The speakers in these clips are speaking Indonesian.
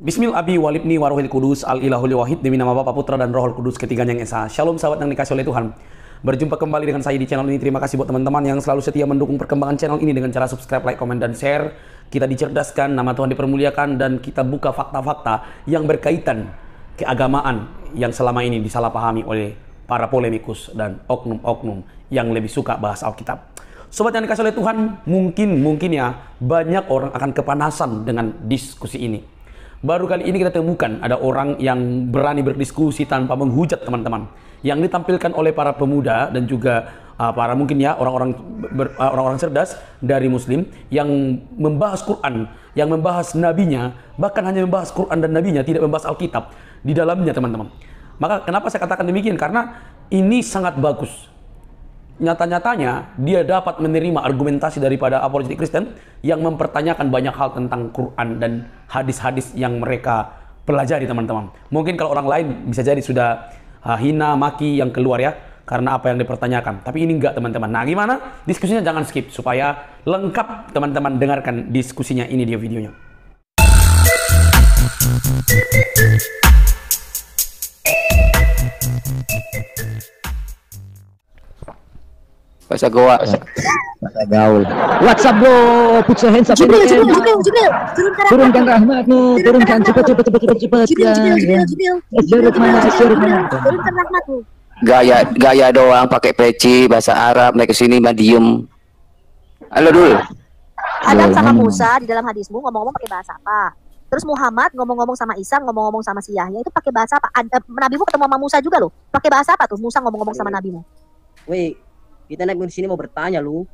Bismil Abi Walibni Warohil Kudus Al Ilahul Wahid demi nama Bapa Putra dan Rohul Kudus ketiganya yang esa. Shalom sahabat yang dikasih oleh Tuhan. Berjumpa kembali dengan saya di channel ini. Terima kasih buat teman-teman yang selalu setia mendukung perkembangan channel ini dengan cara subscribe, like, komen, dan share. Kita dicerdaskan, nama Tuhan dipermuliakan, dan kita buka fakta-fakta yang berkaitan keagamaan yang selama ini disalahpahami oleh para polemikus dan oknum-oknum yang lebih suka bahas Alkitab. Sobat yang dikasih oleh Tuhan, mungkin ya banyak orang akan kepanasan dengan diskusi ini. Baru kali ini kita temukan ada orang yang berani berdiskusi tanpa menghujat teman-teman. Yang ditampilkan oleh para pemuda dan juga para mungkin ya orang-orang cerdas dari Muslim yang membahas Quran, yang membahas nabinya, bahkan hanya membahas Quran dan nabinya, tidak membahas Alkitab di dalamnya teman-teman. Maka kenapa saya katakan demikian? Karena ini sangat bagus. Nyata-nyatanya dia dapat menerima argumentasi daripada apologetik Kristen yang mempertanyakan banyak hal tentang Quran dan hadis-hadis yang mereka pelajari teman-teman. Mungkin kalau orang lain bisa jadi sudah hina, maki yang keluar ya karena apa yang dipertanyakan. Tapi ini enggak teman-teman. Nah gimana? Diskusinya jangan skip supaya lengkap teman-teman dengarkan diskusinya. Ini dia videonya. Bahasa Goa, bahasa gaul. WhatsApp bro, put your hands up. Jibril, turunkan rahmatmu, turunkan cepat. Jeruk mana? turunkan rahmatmu. Gaya doang, pakai peci, bahasa Arab, naik ke sini diem. Halo dul. Adam sama Musa di dalam hadismu ngomong-ngomong pakai bahasa apa? Terus Muhammad ngomong-ngomong sama Isa, ngomong-ngomong sama si Yahya itu pakai bahasa apa? Nabimu ketemu sama Musa juga loh. Pakai bahasa apa tuh? Musa ngomong-ngomong sama nabimu. Woi, kita naik di sini mau bertanya lu.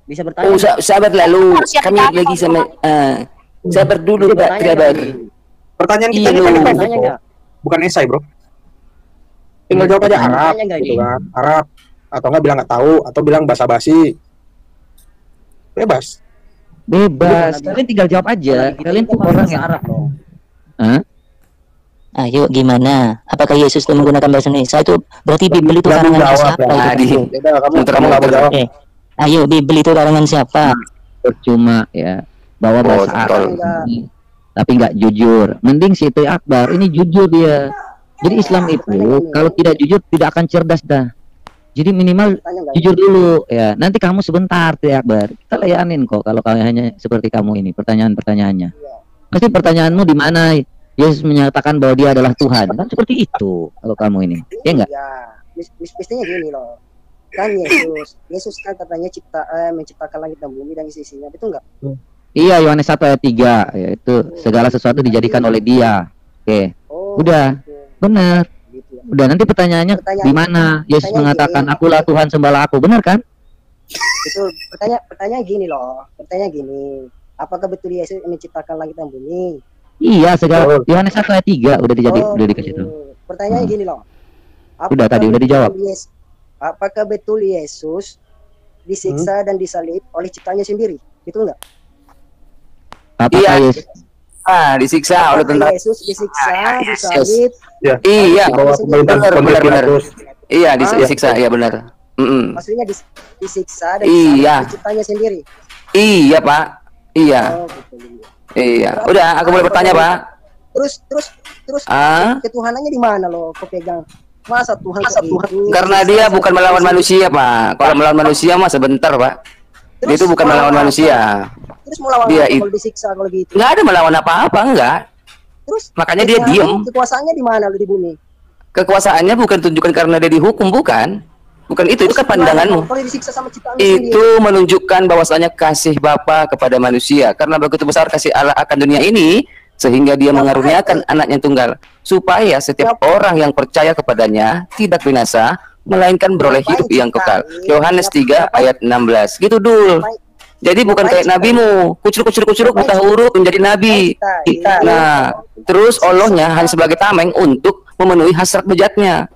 Bisa bertanya. Oh, sahabat lalu. Kami lagi sama sahabat dulu, Pak. Kabar. Pertanyaan kita ini kan bukan esai, bro. Tinggal jawab aja Arab, gitu kan. Arab atau enggak bilang nggak tahu atau bilang basa-basi. Bebas. Kalian tinggal jawab aja. Kalian tuh orang yang Arab loh. Hah? Ayo gimana? Apakah Yesus itu menggunakan bahasa Indonesia? Itu berarti Bibel itu karangan siapa? Kamu nggak mau jawab. Ayo Bibel itu karangan siapa? Percuma ya bawa bahasa Arab tapi nggak jujur. Mending si T Akbar ini jujur dia. Jadi Islam itu kalau tidak jujur tidak akan cerdas dah. Jadi minimal jujur dulu ya. Nanti kamu sebentar T Akbar. Kita layanin kok kalau kalian hanya seperti kamu ini pertanyaan-pertanyaannya. Pasti pertanyaanmu di mana? Yesus menyatakan bahwa dia adalah Tuhan. Kan seperti itu kalau kamu ini. Ya enggak? Ya, mestinya gini loh. Kan Yesus kan katanya menciptakan langit dan bumi dan isi-isinya. Betul enggak? Iya, Yohanes 1 ayat 3 yaitu segala sesuatu dijadikan oleh dia. Oke. Udah. Benar. Gitu ya. Udah, nanti pertanyaannya di mana Yesus mengatakan akulah Tuhan sembahlah aku. Benar kan? Itu pertanyaan gini loh. Pertanyaan gini. Apakah betul Yesus menciptakan langit dan bumi? Iya, segala Yohanes 1 ayat 3 udah dikasih tahu. Pertanyaannya gini loh. Udah tadi udah dijawab. Apakah betul Yesus disiksa dan disalib oleh ciptanya sendiri? Betul enggak? Apakah Yesus disiksa oleh tentara. Yesus disiksa, disalib. Iya, benar. Iya, disiksa, iya benar. Maksudnya disiksa dan disalib oleh ciptanya sendiri. Iya, Pak. Iya. Iya, udah aku boleh bertanya, Pak. Terus ketuhanannya di mana lo? Kau pegang. Masa Tuhan itu? Karena dia bukan melawan manusia, Pak. Kalau melawan manusia mah sebentar, Pak. Dia itu bukan melawan manusia. Terus melawan dia kalau disiksa kalau gitu? Nggak ada melawan apa-apa, enggak. Terus makanya dia diam. Kekuasaannya di mana lo di bumi? Kekuasaannya bukan tunjukkan karena dia dihukum, bukan. Bukan itu kan pandanganmu. Itu menunjukkan bahwasanya kasih Bapa kepada manusia. Karena begitu besar kasih Allah akan dunia ini, sehingga dia mengaruniakan anaknya tunggal, supaya setiap orang yang percaya kepadanya tidak binasa, melainkan beroleh hidup yang kekal. Yohanes 3 ayat 16. Gitu dul. Jadi bukan kayak nabimu, kucuruk buta huruf menjadi nabi. Nah, terus Allahnya hanya sebagai tameng untuk memenuhi hasrat bejatnya.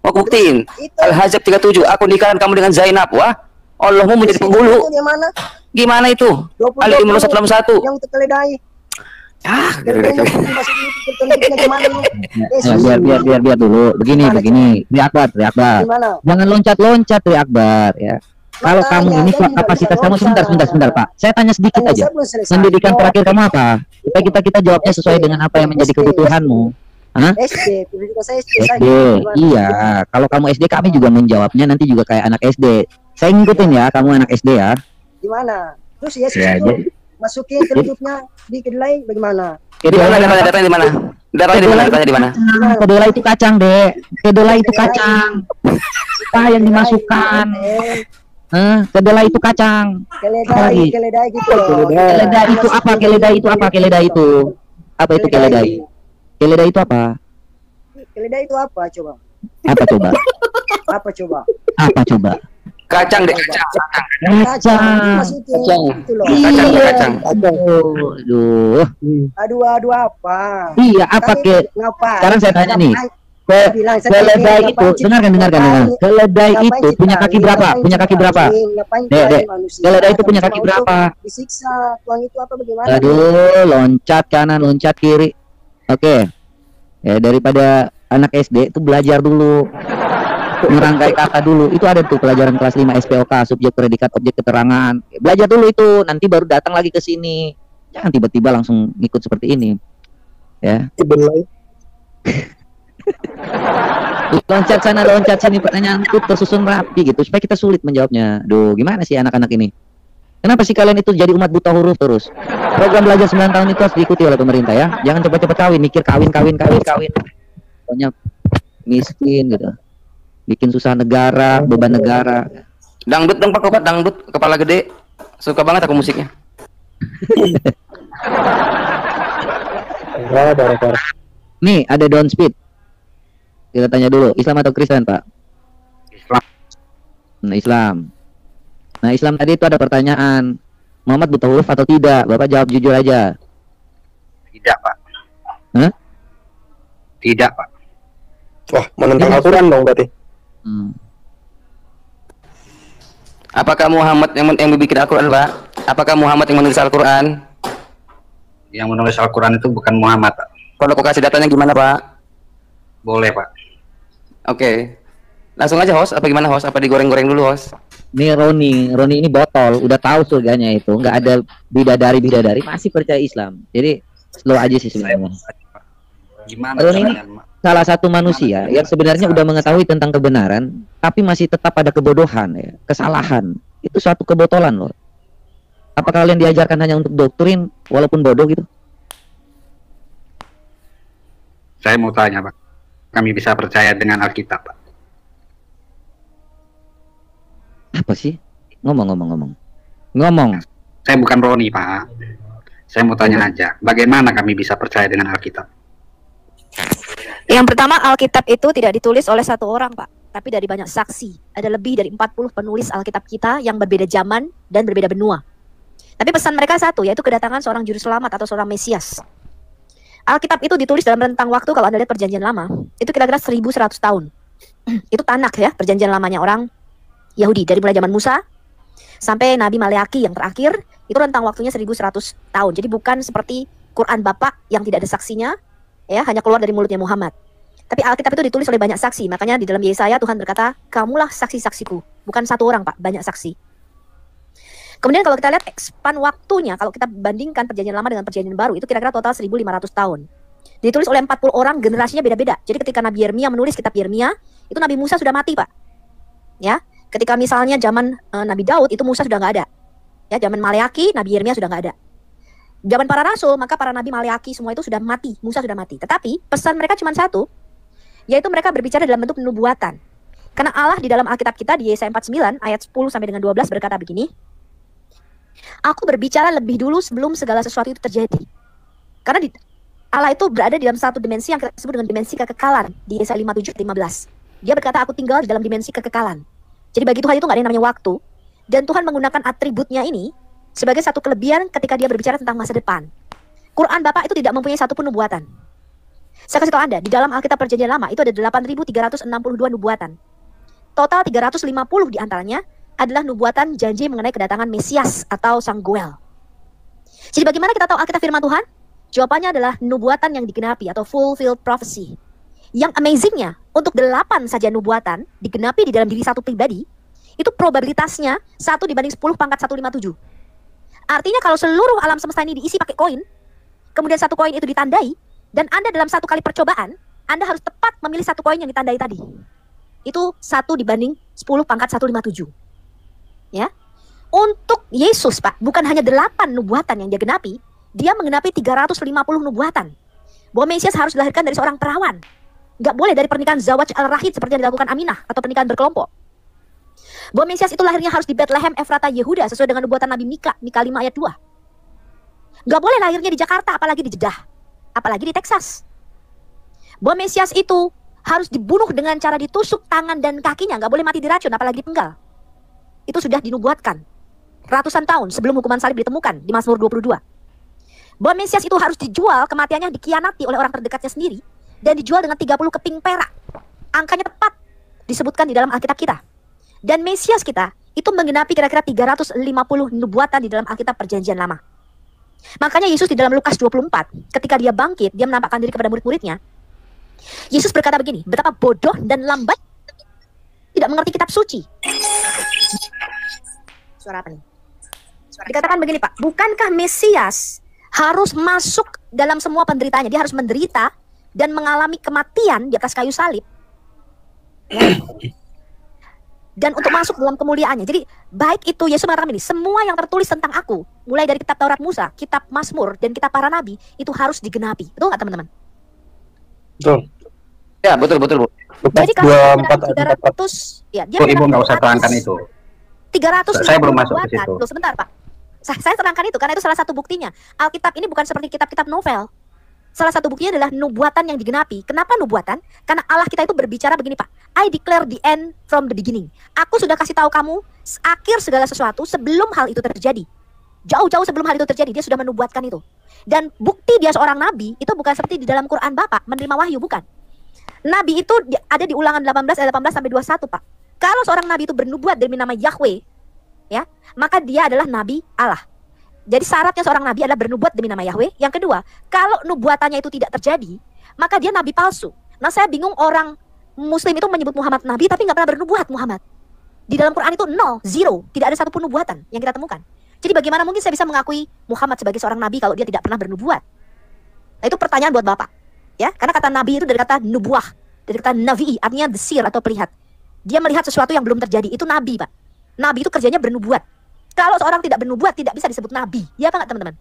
Mau buktiin Al-Hajjab 37, aku nikahkan kamu dengan Zainab. Wah, Allahmu menjadi penghulu. Gimana itu? Ali Imran 161. Yang terkeledai. Biar dulu. Begini. Tri Akbar. Jangan loncat-loncat Tri Akbar ya. Kalau kamu ini kapasitas kamu sebentar Pak. Saya tanya sedikit aja. Pendidikan terakhir kamu apa? Supaya kita jawabnya sesuai dengan apa yang menjadi kebutuhanmu. Hah? SD, prioritas saya SD. SD, iya. Kalau kamu SD, kami juga menjawabnya nanti juga kayak anak SD. Saya ngikutin ya, kamu anak SD ya. Gimana? Terus Yesus Ya, itu masukin kelututnya di kedelai bagaimana? Datanya di mana? Datanya di mana? Kedelai itu kacang, Dek. Kedelai itu kacang. Apa yang dimasukkan? Kedelai itu kacang. Keledai gitu loh. Keledai itu apa? Keledai itu apa? Keledai itu apa? Itu keledai. Keledai itu apa? Keledai itu apa coba? Apa coba? Apa coba? Apa coba? Kacang deh. Kacang. Kacang. Itu loh. Kacang. Aduh. Aduh apa? Iya, apa ke? Sekarang saya tanya nih. Keledai itu, dengarkan. Keledai itu punya kaki berapa? Punya kaki berapa? Dek. Keledai itu punya kaki berapa? Disiksa. Tuang itu apa bagaimana? Aduh, loncat kanan, loncat kiri. Oke. Ya, daripada anak SD itu belajar dulu. Merangkai kata dulu. Itu ada tuh pelajaran kelas 5 SPOK, subjek predikat objek keterangan. Belajar dulu itu, nanti baru datang lagi ke sini. Jangan tiba-tiba langsung ngikut seperti ini. Ya. Loncat sana, loncat sini, pertanyaan itu tersusun rapi gitu supaya kita sulit menjawabnya. Duh, gimana sih anak-anak ini? Kenapa sih kalian itu jadi umat buta huruf terus? Program belajar 9 tahun itu harus diikuti oleh pemerintah ya. Jangan cepat-cepat kawin, mikir kawin. Pokoknya miskin gitu. Bikin susah negara, beban negara. Dangdut dong Pak Kopat, dangdut kepala gede. Suka banget aku musiknya. Nih, ada down speed. Kita tanya dulu, Islam atau Kristen, Pak? Islam. Nah, Islam tadi itu ada pertanyaan. Muhammad buta huruf atau tidak? Bapak jawab jujur aja. Tidak, Pak. Hah? Tidak, Pak. Wah, menentang Al-Quran dong berarti. Apakah Muhammad yang membuat Al-Quran, Pak? Apakah Muhammad yang menulis Al-Quran? Yang menulis Al-Quran itu bukan Muhammad, Pak. Kalau aku kasih datanya gimana, Pak? Boleh, Pak. Oke. Langsung aja, host. Apa gimana, host? Apa digoreng-goreng dulu, host? Ini Roni ini botol, udah tahu surganya itu, nggak ada bidadari, masih percaya Islam. Jadi slow aja sih sebenarnya. Gimana? Roni ini salah satu manusia yang sebenarnya udah mengetahui tentang kebenaran, tapi masih tetap ada kebodohan, ya, kesalahan. Itu suatu kebotolan loh. Apa kalian diajarkan hanya untuk doktrin, walaupun bodoh gitu? Saya mau tanya, Pak. Kami bisa percaya dengan Alkitab, Pak? Apa sih? Ngomong. Saya bukan Roni, Pak. Saya mau tanya aja, bagaimana kami bisa percaya dengan Alkitab? Yang pertama, Alkitab itu tidak ditulis oleh satu orang, Pak, tapi dari banyak saksi. Ada lebih dari 40 penulis Alkitab kita yang berbeda zaman dan berbeda benua. Tapi pesan mereka satu, yaitu kedatangan seorang juru selamat atau seorang Mesias. Alkitab itu ditulis dalam rentang waktu, kalau Anda lihat perjanjian lama, itu kira-kira 1100 tahun. Itu Tanakh ya, perjanjian lamanya orang Yahudi. Dari mulai zaman Musa sampai Nabi Maleaki yang terakhir, itu rentang waktunya 1100 tahun. Jadi bukan seperti Quran Bapak yang tidak ada saksinya, ya, hanya keluar dari mulutnya Muhammad. Tapi Alkitab itu ditulis oleh banyak saksi. Makanya di dalam Yesaya Tuhan berkata, kamulah saksi-saksiku. Bukan satu orang, Pak, banyak saksi. Kemudian kalau kita lihat span waktunya, kalau kita bandingkan perjanjian lama dengan perjanjian baru, itu kira-kira total 1500 tahun. Ditulis oleh 40 orang, generasinya beda-beda. Jadi ketika Nabi Yeremia menulis kitab Yeremia, itu Nabi Musa sudah mati, Pak. Ya, ketika misalnya zaman Nabi Daud, itu Musa sudah nggak ada. Ya, zaman Maleaki, Nabi Yeremia sudah nggak ada. Zaman para rasul, maka para nabi Maleaki semua itu sudah mati, Musa sudah mati. Tetapi pesan mereka cuma satu, yaitu mereka berbicara dalam bentuk nubuatan. Karena Allah di dalam Alkitab kita di Yesaya 49 ayat 10 sampai dengan 12 berkata begini, Aku berbicara lebih dulu sebelum segala sesuatu itu terjadi. Karena Allah itu berada di dalam satu dimensi yang kita sebut dengan dimensi kekekalan di Yesaya 57:15. Dia berkata, aku tinggal di dalam dimensi kekekalan. Jadi bagi Tuhan itu nggak ada yang namanya waktu. Dan Tuhan menggunakan atributnya ini sebagai satu kelebihan ketika dia berbicara tentang masa depan. Quran Bapak itu tidak mempunyai satu pun nubuatan. Saya kasih tahu Anda, di dalam Alkitab Perjanjian Lama itu ada 8.362 nubuatan. Total 350 diantaranya adalah nubuatan janji mengenai kedatangan Mesias atau Sang Goel. Jadi bagaimana kita tahu Alkitab firman Tuhan? Jawabannya adalah nubuatan yang digenapi atau fulfilled prophecy. Yang amazingnya, untuk 8 saja nubuatan digenapi di dalam diri satu pribadi, itu probabilitasnya 1 dibanding 10 pangkat 157. Artinya kalau seluruh alam semesta ini diisi pakai koin, kemudian satu koin itu ditandai, dan Anda dalam satu kali percobaan, Anda harus tepat memilih satu koin yang ditandai tadi. Itu 1/10⁻157. Ya. Untuk Yesus, Pak, bukan hanya 8 nubuatan yang dia genapi, dia menggenapi 350 nubuatan. Bahwa Mesias harus dilahirkan dari seorang perawan. Nggak boleh dari pernikahan Zawaj al-Rahid seperti yang dilakukan Aminah atau pernikahan berkelompok. Bahwa Mesias itu lahirnya harus di Bethlehem, Efrata, Yehuda sesuai dengan nubuatan Nabi Mika 5 ayat 2. Nggak boleh lahirnya di Jakarta, apalagi di Jeddah, apalagi di Texas. Bahwa Mesias itu harus dibunuh dengan cara ditusuk tangan dan kakinya, nggak boleh mati diracun, apalagi dipenggal. Itu sudah dinubuatkan ratusan tahun sebelum hukuman salib ditemukan di Mazmur 22. Bahwa Mesias itu harus dijual, kematiannya dikhianati oleh orang terdekatnya sendiri, dan dijual dengan 30 keping perak. Angkanya tepat disebutkan di dalam Alkitab kita. Dan Mesias kita itu menggenapi kira-kira 350 nubuatan di dalam Alkitab Perjanjian Lama. Makanya Yesus di dalam Lukas 24, ketika dia bangkit, dia menampakkan diri kepada murid-muridnya. Yesus berkata begini, betapa bodoh dan lambat tidak mengerti kitab suci. Suara apa nih? Dikatakan begini, Pak, bukankah Mesias harus masuk dalam semua penderitaannya? Dia harus menderita dan mengalami kematian di atas kayu salib. Ya. Dan untuk masuk dalam kemuliaannya. Jadi baik itu Yesus mengatakan ini, semua yang tertulis tentang aku, mulai dari kitab Taurat Musa, kitab Mazmur, dan kitab para nabi, itu harus digenapi. Betul nggak teman-teman? Betul. Ya, betul. Jadi kalau 300, ya, dia Ibu nggak usah terangkan itu. 300. Saya belum masuk ke situ. Loh, sebentar, Pak. Saya terangkan itu karena itu salah satu buktinya. Alkitab ini bukan seperti kitab-kitab novel. Salah satu buktinya adalah nubuatan yang digenapi. Kenapa nubuatan? Karena Allah kita itu berbicara begini, Pak. I declare the end from the beginning. Aku sudah kasih tahu kamu akhir segala sesuatu sebelum hal itu terjadi. Jauh-jauh sebelum hal itu terjadi, dia sudah menubuatkan itu. Dan bukti dia seorang nabi itu bukan seperti di dalam Quran Bapak menerima wahyu, bukan. Nabi itu ada di Ulangan 18 ayat 18 sampai 21, Pak. Kalau seorang nabi itu bernubuat dari nama Yahweh, ya, maka dia adalah nabi Allah. Jadi syaratnya seorang nabi adalah bernubuat demi nama Yahweh. Yang kedua, kalau nubuatannya itu tidak terjadi, maka dia nabi palsu. Nah, saya bingung orang Muslim itu menyebut Muhammad nabi tapi nggak pernah bernubuat Muhammad. Di dalam Quran itu 0, tidak ada satupun nubuatan yang kita temukan. Jadi bagaimana mungkin saya bisa mengakui Muhammad sebagai seorang nabi kalau dia tidak pernah bernubuat? Nah, itu pertanyaan buat Bapak. Ya, karena kata nabi itu dari kata nubuah, dari kata navi, artinya desir atau melihat. Dia melihat sesuatu yang belum terjadi, itu nabi, Pak. Nabi itu kerjanya bernubuat. Kalau seorang tidak bernubuat tidak bisa disebut nabi. Ya apa enggak, teman-teman?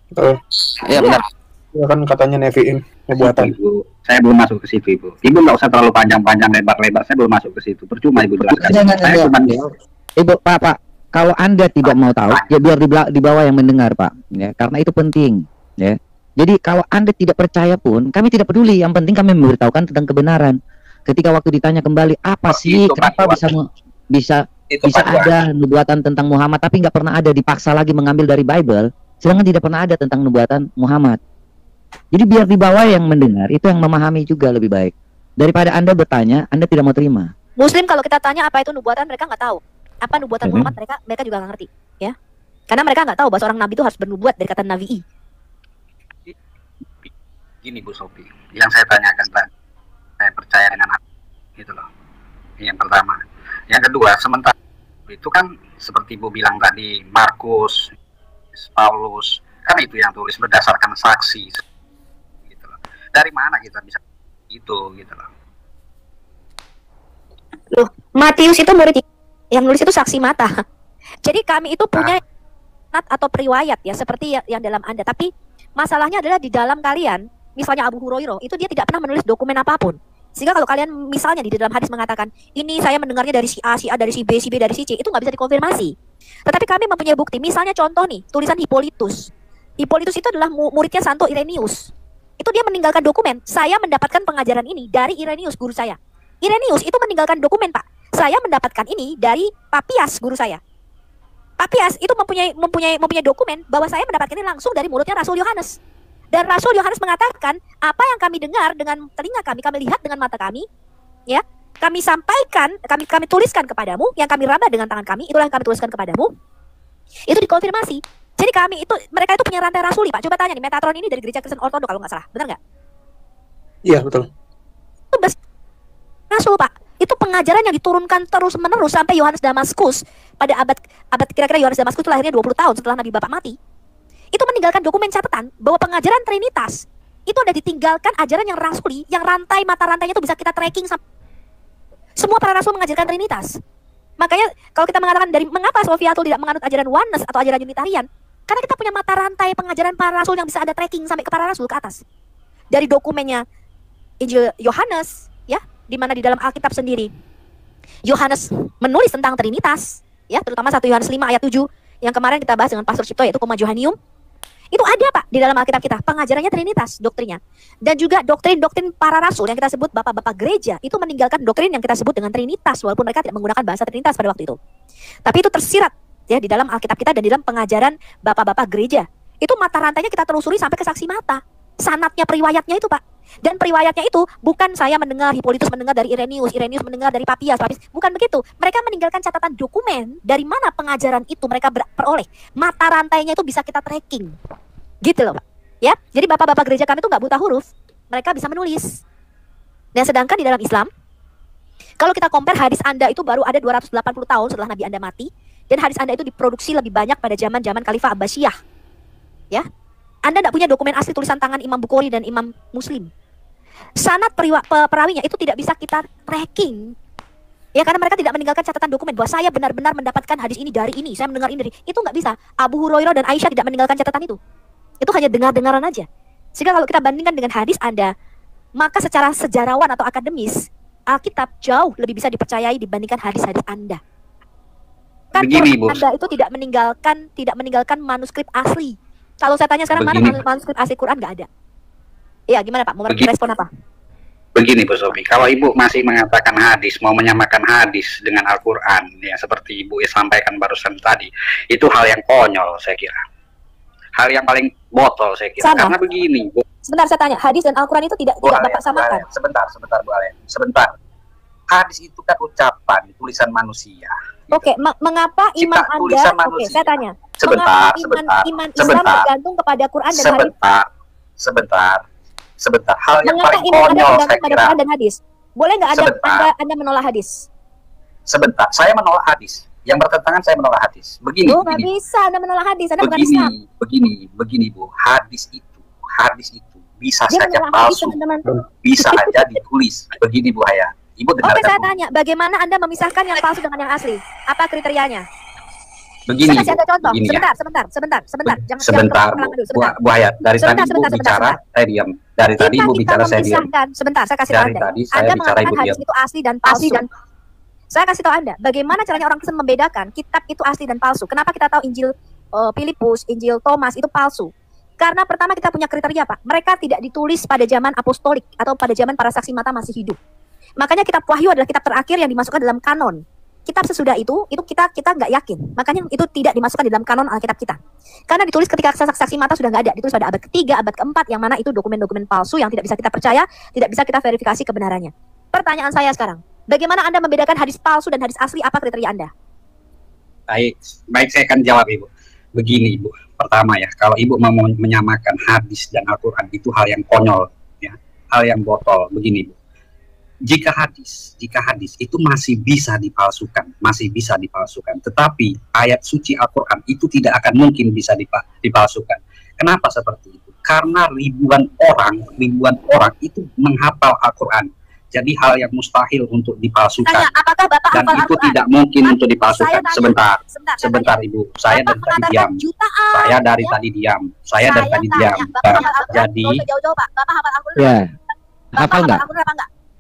Betul. Ya, benar. Ya kan katanya neviin nubuatan. Ibu, saya belum masuk ke situ, Ibu. Ibu nggak usah terlalu panjang-panjang, lebar-lebar. Saya belum masuk ke situ. Percuma Ibu jelaskan. Saya cuma Ibu, Pak, kalau Anda tidak mau tahu, ya biar di bawah yang mendengar, Pak. Ya, karena itu penting. Ya. Jadi kalau Anda tidak percaya pun, kami tidak peduli. Yang penting kami memberitahukan tentang kebenaran. Ketika waktu ditanya kembali, apa sih, kenapa bisa ada nubuatan tentang Muhammad, tapi nggak pernah ada, dipaksa lagi mengambil dari Bible, sedangkan tidak pernah ada tentang nubuatan Muhammad. Jadi biar di bawah yang mendengar, itu yang memahami juga lebih baik. Daripada Anda bertanya, Anda tidak mau terima. Muslim kalau kita tanya apa itu nubuatan, mereka nggak tahu. Apa nubuatan Muhammad, mereka juga nggak ngerti. Ya, karena mereka nggak tahu bahwa seorang nabi itu harus bernubuat dari kata navi'i. Gini Bu Sophie, yang saya tanyakan Pak, saya percaya dengan apa gitu loh. Yang pertama, yang kedua, sementara itu kan seperti Bu bilang tadi, Markus, Paulus, kan itu yang tulis berdasarkan saksi gitu loh. Dari mana kita bisa itu gitu loh. Loh, Matius itu murid yang nulis itu saksi mata. Jadi kami itu punya atau periwayat ya seperti yang dalam Anda, tapi masalahnya adalah di dalam kalian. Misalnya Abu Hurairah, itu dia tidak pernah menulis dokumen apapun. Sehingga kalau kalian misalnya di dalam hadis mengatakan, ini saya mendengarnya dari si A dari si B dari si C, itu nggak bisa dikonfirmasi. Tetapi kami mempunyai bukti. Misalnya contoh nih, tulisan Hippolytus. Hippolytus itu adalah muridnya Santo Irenaeus. Itu dia meninggalkan dokumen. Saya mendapatkan pengajaran ini dari Irenaeus, guru saya. Irenaeus itu meninggalkan dokumen, Pak. Saya mendapatkan ini dari Papias, guru saya. Papias itu mempunyai dokumen bahwa saya mendapatkan ini langsung dari mulutnya Rasul Yohanes. Dan Rasul Yohanes mengatakan, apa yang kami dengar dengan telinga kami lihat dengan mata kami, ya, kami sampaikan, kami tuliskan kepadamu, yang kami raba dengan tangan kami, itulah yang kami tuliskan kepadamu. Itu dikonfirmasi. Jadi mereka itu punya rantai rasuli, Pak. Coba tanya nih, Metatron ini dari gereja Kristen Ortodok kalau nggak salah, benar nggak? Iya, betul. Itu rasul, Pak. Itu pengajaran yang diturunkan terus-menerus sampai Yohanes Damaskus pada abad kira-kira Yohanes Damaskus itu lahirnya 20 tahun setelah Nabi Bapak mati. itu meninggalkan dokumen catatan bahwa pengajaran Trinitas itu ada ditinggalkan ajaran yang rasuli, yang mata rantainya itu bisa kita tracking semua para rasul mengajarkan Trinitas. Makanya kalau kita mengatakan dari mengapa Sofiatul tidak menganut ajaran Oneness atau ajaran Unitarian, karena kita punya mata rantai pengajaran para rasul yang bisa ada tracking sampai ke para rasul ke atas. Dari dokumennya Injil Yohanes, ya, di mana di dalam Alkitab sendiri Yohanes menulis tentang Trinitas, ya, terutama 1 Yohanes 5 ayat 7 yang kemarin kita bahas dengan Pastor Cipto, yaitu Koma Johanium. Itu ada, Pak, di dalam Alkitab kita, pengajarannya Trinitas, doktrinnya. Dan juga doktrin-doktrin para rasul yang kita sebut bapak-bapak gereja, itu meninggalkan doktrin yang kita sebut dengan Trinitas, walaupun mereka tidak menggunakan bahasa Trinitas pada waktu itu. Tapi itu tersirat, ya, di dalam Alkitab kita dan di dalam pengajaran bapak-bapak gereja. Itu mata rantainya kita telusuri sampai ke saksi mata. Sanatnya, periwayatnya itu, Pak. Dan periwayatnya itu bukan saya mendengar, Hippolytus mendengar dari Irenaeus, Irenaeus mendengar dari Papias, bukan begitu. Mereka meninggalkan catatan dokumen dari mana pengajaran itu mereka peroleh. Mata rantainya itu bisa kita tracking. Gitu loh, Pak. Ya, jadi bapak-bapak gereja kami itu nggak buta huruf, mereka bisa menulis. Dan sedangkan di dalam Islam, kalau kita compare hadis Anda itu baru ada 280 tahun setelah Nabi Anda mati, dan hadis Anda itu diproduksi lebih banyak pada zaman-zaman Khalifah Abbasiyah. Ya, Anda tidak punya dokumen asli tulisan tangan Imam Bukhari dan Imam Muslim. Sanad perawinya itu tidak bisa kita tracking. Ya, karena mereka tidak meninggalkan catatan dokumen bahwa saya benar-benar mendapatkan hadis ini dari ini, saya mendengar ini dari itu, nggak bisa. Abu Hurairah dan Aisyah tidak meninggalkan catatan itu. Itu hanya dengar-dengaran aja. Sehingga kalau kita bandingkan dengan hadis Anda, maka secara sejarawan atau akademis, Alkitab jauh lebih bisa dipercayai dibandingkan hadis-hadis Anda. Kan Anda itu tidak meninggalkan manuskrip asli. Kalau saya tanya sekarang, mana manuskrip asli Quran? Nggak ada. Iya, gimana Pak? Mau respon apa? Begini Bu Sofi, kalau Ibu masih mengatakan hadis, mau menyamakan hadis dengan Al-Quran, ya seperti Ibu sampaikan barusan tadi, itu hal yang konyol saya kira. Hal yang paling botol saya kira. Karena begini Bu. Sebentar saya tanya, hadis dan Al-Quran itu tidak Bapak samakan? Sebentar Bu Alen, sebentar. Hadis itu kan ucapan, tulisan manusia. Oke, mengapa iman Anda, oke saya tanya, sebentar, iman Islam bergantung kepada Quran dan hadis? Sebentar, hal yang mengapa paling iman Anda konyol bergantung saya pada kira. Quran dan hadis? Boleh nggak Anda menolak hadis? Sebentar, saya menolak hadis. Yang bertentangan saya menolak hadis. Begini, nggak bisa Anda menolak hadis, Anda bukan Islam. Begini Bu, hadis itu bisa saja palsu, bisa aja ditulis. Begini Bu Haya, Ibu dengarkan. Oke, saya tanya, bagaimana Anda memisahkan yang palsu dengan yang asli? Apa kriterianya? Begini, saya kasih Anda contoh. begini Sebentar. Sebentar, Bu Hayat. Dari tadi Ibu bicara, saya diam. Dari tadi Ibu bicara, saya diam. Sebentar, saya kasih tahu Anda. Anda mengatakan hadis itu asli dan palsu. Saya kasih tahu Anda, bagaimana caranya orang Kristen membedakan kitab itu asli dan palsu. Kenapa kita tahu Injil Filipus, Injil Thomas itu palsu? Karena pertama kita punya kriteria, Pak. Mereka tidak ditulis pada zaman apostolik atau pada zaman para saksi mata masih hidup. Makanya kitab Wahyu adalah kitab terakhir yang dimasukkan dalam kanon. Kitab sesudah itu kita nggak yakin. Makanya itu tidak dimasukkan di dalam kanon Alkitab kita. Karena ditulis ketika saksi mata sudah nggak ada. Ditulis pada abad ketiga, abad keempat, yang mana itu dokumen-dokumen palsu yang tidak bisa kita percaya, tidak bisa kita verifikasi kebenarannya. Pertanyaan saya sekarang, bagaimana Anda membedakan hadis palsu dan hadis asli? Apa kriteria Anda? Baik, saya akan jawab Ibu. Begini Ibu, pertama ya, kalau Ibu mau menyamakan hadis dan Al-Quran itu hal yang konyol, ya, hal yang botol. Begini Ibu. Jika hadis itu masih bisa dipalsukan, tetapi ayat suci Al-Quran itu tidak akan mungkin bisa dipalsukan. Kenapa seperti itu? Karena ribuan orang itu menghafal Al-Quran. Jadi hal yang mustahil untuk dipalsukan. Apakah Bapak dan itu tidak mungkin untuk dipalsukan. Sebentar Ibu, saya dari tadi diam. Saya dari tadi diam. Jadi Bapak hafal Al-Quran? Ya. Hafal nggak?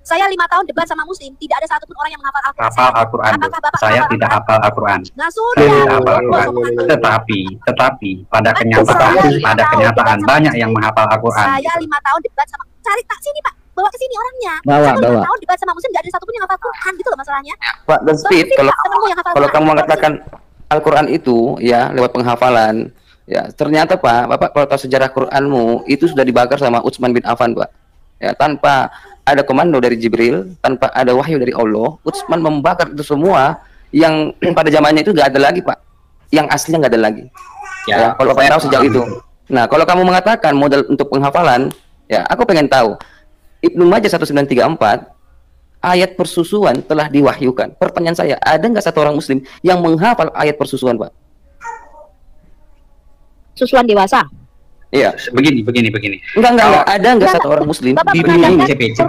Saya 5 tahun debat sama Muslim, tidak ada satupun orang yang menghafal Al-Quran. Hafal Al-Quran. Saya tidak hafal Al-Quran. Nah, sudah. Saya tidak hafal Al-Quran. Tetapi pada kenyataan banyak yang menghafal Al-Quran. Saya 5 tahun debat sama, cari tak sini Pak, bawa ke sini orangnya. Bawa. 5 tahun debat sama Muslim, tidak ada satupun yang hafal Quran, gitu loh masalahnya. Pak dan Speed, kalau kamu mengatakan Al-Quran itu ya lewat penghafalan, ya ternyata Bapak kalau tahu sejarah Quranmu itu sudah dibakar sama Utsman bin Affan, Pak. Ya, tanpa ada komando dari Jibril, tanpa ada wahyu dari Allah, Utsman membakar itu semua yang pada zamannya itu nggak ada lagi, Pak. Yang aslinya nggak ada lagi. Ya, kalau Bapak tahu sejak itu. Nah, kalau kamu mengatakan modal untuk penghafalan, ya aku pengen tahu. Ibnu Majah 1934 ayat persusuan telah diwahyukan. Pertanyaan saya, ada nggak satu orang Muslim yang menghafal ayat persusuan, Pak? persusuan dewasa. Iya. Begini. Enggak. Ada enggak satu orang muslim? Begini, CP.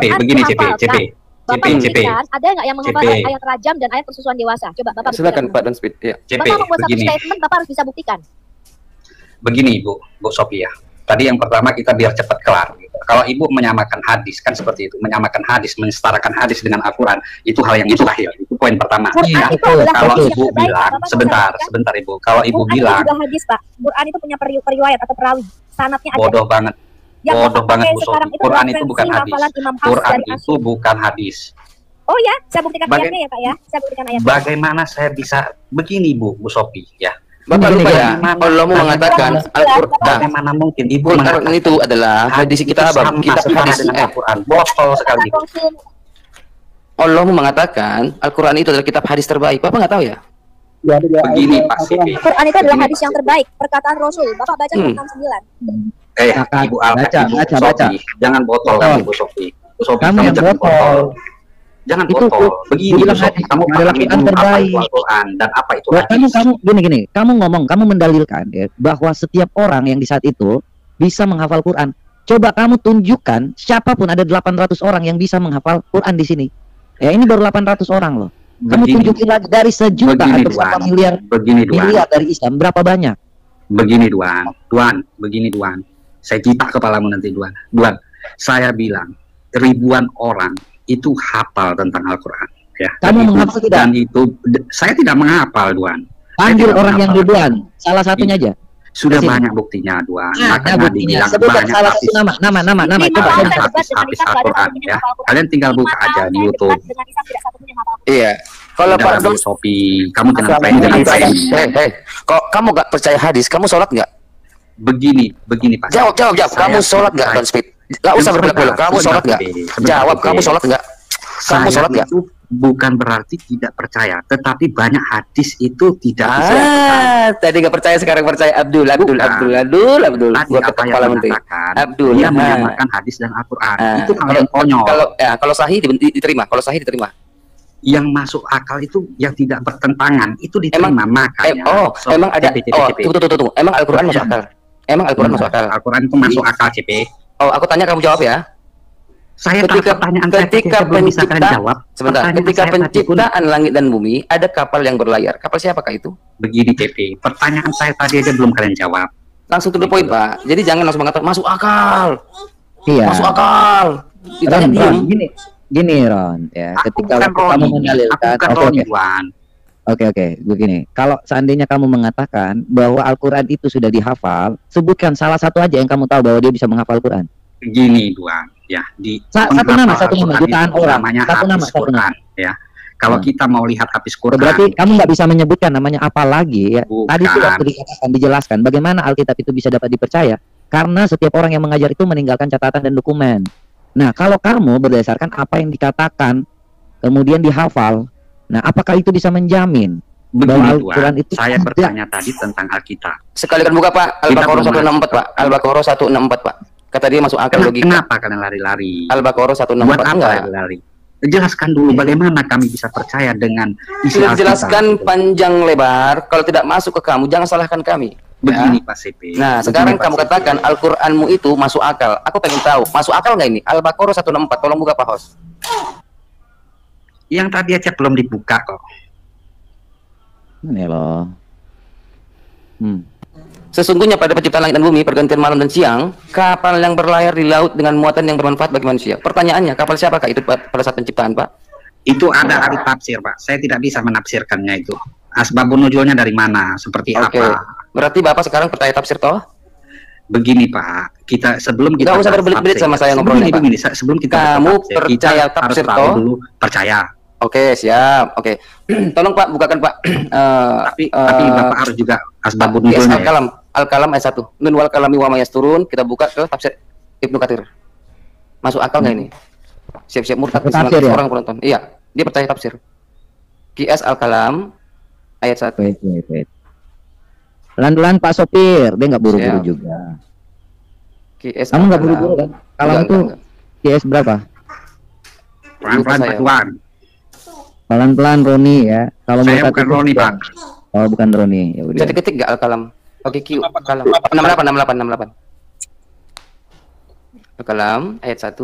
Ada nggak yang menghafal ayat rajam dan ayat persusuan dewasa? Coba Bapak. Silakan Pak dan Speed. Ya. CP, Bapak membuat satu begini. statement, Bapak harus bisa buktikan. Begini, Bu Sophia. Tadi yang pertama kita biar cepat kelar. Gitu. Kalau Ibu menyamakan hadis kan seperti itu, menyamakan hadis, mensetarakan hadis dengan Al-Quran, itu hal yang mustahil. Itu poin pertama. Quran itu adalah Kalau hadis Ibu yang terbaik, bilang, Bapak sebentar Ibu. Kalau Ibu Quran bilang, itu juga hadis, Pak. Quran itu punya periwayat atau perawi. Sanatnya ada. bodoh banget. Yang Bodoh Bapak banget pakai Bu sekarang Sophie. itu Quran itu referensi bukan hadis. hafalan Imam Hafs Quran dan itu bukan hadis. Oh ya, saya buktikan ayatnya ya, Pak ya. Saya buktikan ayatnya. Bagaimana saya bisa begini Bu Sophie ya? Bapak lupa ya, Allah mau mengatakan Al-Quran. Bagaimana mungkin Ibu Quran mengatakan itu adalah hadis kitab hadis dengan Al-Quran? Botol sekali. Allah mau mengatakan Al-Quran itu adalah kitab hadis terbaik. Bapak nggak tahu ya? Begini Pak Sipi. Quran itu adalah hadis yang terbaik, perkataan Rasul. Bapak baca 69. Ibu baca. Jangan botol kamu Bu Sophie. Kamu yang botol. Jangan Itu botol. Begini Bu Sophie, kamu adalah pahami Quran dulu apa terbaik. itu Al-Quran dan apa itu Kamu hadis. gini, kamu ngomong, kamu mendalilkan ya, bahwa setiap orang yang di saat itu bisa menghafal Quran. Coba kamu tunjukkan siapapun, ada 800 orang yang bisa menghafal Quran di sini. Ya ini baru 800 orang loh. Kamu tunjukin lagi dari sejuta atau berapa miliar dari Islam, berapa banyak? Begini Duan. Saya cita kepalamu nanti Duan. Saya bilang ribuan orang itu hafal tentang Al-Quran ya. Kamu menghafal tidak? Dan itu saya tidak menghafal Duan. Panggil orang yang ribuan, salah satunya aja. Sudah banyak buktinya Duan. Ada buktinya. Sebutkan salah satu nama. Coba habis Al-Quran ya. Kalian tinggal buka aja di YouTube. Iya. Kalau Pak Sophie, kamu jangan pengen. Kok kamu gak percaya hadis? Kamu sholat nggak? Begini Pak. Jawab. Kamu sholat nggak, Don Speed? Gak usah berbelok-belok. Kamu sholat nggak? Jawab. Kamu sholat nggak? Kamu sholat nggak? Itu bukan berarti tidak percaya, tetapi banyak hadis itu tidak bisa. Tadi nggak percaya, sekarang percaya. Abdul. Tadi Gua apa yang kepala menteri. mengatakan Abdul. Dia menyamakan hadis dan Al-Quran. Itu hal yang konyol. Kalau sahih diterima. Kalau sahih diterima. Yang masuk akal itu yang tidak bertentangan itu diterima. Makanya. Emang ada. Tunggu. Emang Al-Quran masuk akal? Al-Quran itu masuk akal, CP. Oh, aku tanya kamu jawab ya. Ketika penciptaan langit dan bumi, ada kapal yang berlayar. Kapal siapakah itu? Begini, CP. Pertanyaan saya tadi aja belum kalian jawab. Langsung to the point, Pak. Jadi jangan langsung mengatakan masuk akal. Iya. Masuk akal. Ditanya diam. Gini Ron ya. Ketika kamu mendalilkan, Oke, begini. Kalau seandainya kamu mengatakan bahwa Al-Quran itu sudah dihafal, sebutkan salah satu aja yang kamu tahu bahwa dia bisa menghafal Quran. Gini, Duan. Ya, di satu nama jutaan orang. Namanya satu nama. Ya. Kalau kita mau lihat habis Quran, berarti kamu nggak bisa menyebutkan namanya apa lagi ya. Bukan. Tadi itu waktu dikatakan, dijelaskan bagaimana Alkitab itu bisa dapat dipercaya karena setiap orang yang mengajar itu meninggalkan catatan dan dokumen. Nah, kalau kamu berdasarkan apa yang dikatakan kemudian dihafal, nah apakah itu bisa menjamin bahwa Al-Quran itu saya bertanya tadi tentang Alkitab. Sekalian buka Pak, Al-Baqarah 164 Pak. Al-Baqarah 164 Pak. Kata dia masuk akal logika. Kenapa kalian lari-lari? Al-Baqarah 164 buat apa lari-lari? Jelaskan dulu bagaimana kami bisa percaya dengan isi Alkitab. Jelaskan panjang lebar. Kalau tidak masuk ke kamu, jangan salahkan kami. Begini Pak CP. Nah, sekarang kamu katakan Al-Quranmu itu masuk akal. Aku pengen tahu, masuk akal nggak ini? Al-Baqarah 164, tolong buka Pak Host. Yang tadi aja belum dibuka kok. Ini loh. Sesungguhnya pada penciptaan langit dan bumi, pergantian malam dan siang, kapal yang berlayar di laut dengan muatan yang bermanfaat bagi manusia. Pertanyaannya, kapal siapakah itu pada saat penciptaan, Pak? Itu ada ahli tafsir, Pak. Saya tidak bisa menafsirkannya itu. Asbabun nuzulnya dari mana, seperti apa. Berarti Bapak sekarang percaya tafsir toh? Begini, Pak. Kita sebelum kita nggak usah berbelit-belit sama saya ngobrolnya, Pak. Begini, sebelum kita kamu percaya tafsir toh? Dulu percaya. Oke, siap. Oke. Tolong Pak bukakan Pak. Tapi Bapak harus juga asbabun nuzulnya. Al-Kalam ayat 1. Nun wal kalami wa turun. Kita buka ke tafsir Ibnu Katsir. Masuk akal nggak ini? Siap-siap murtad orang penonton. Iya, dia percaya tafsir. QS Al-Kalam ayat 1. Wait. Pelan-pelan Pak Sopir, dia nggak buru-buru juga. QS kamu nggak buru-buru kan? Kalau itu QS berapa? Pelan-pelan Pak Tuan. Pelan-pelan Roni ya. Kalau saya bukan Roni, Pak. Oh, bukan Roni. Ya udah. Bisa diketik nggak Al-Kalam? Oke, Q. Kalam. 68. Kalam ayat 1.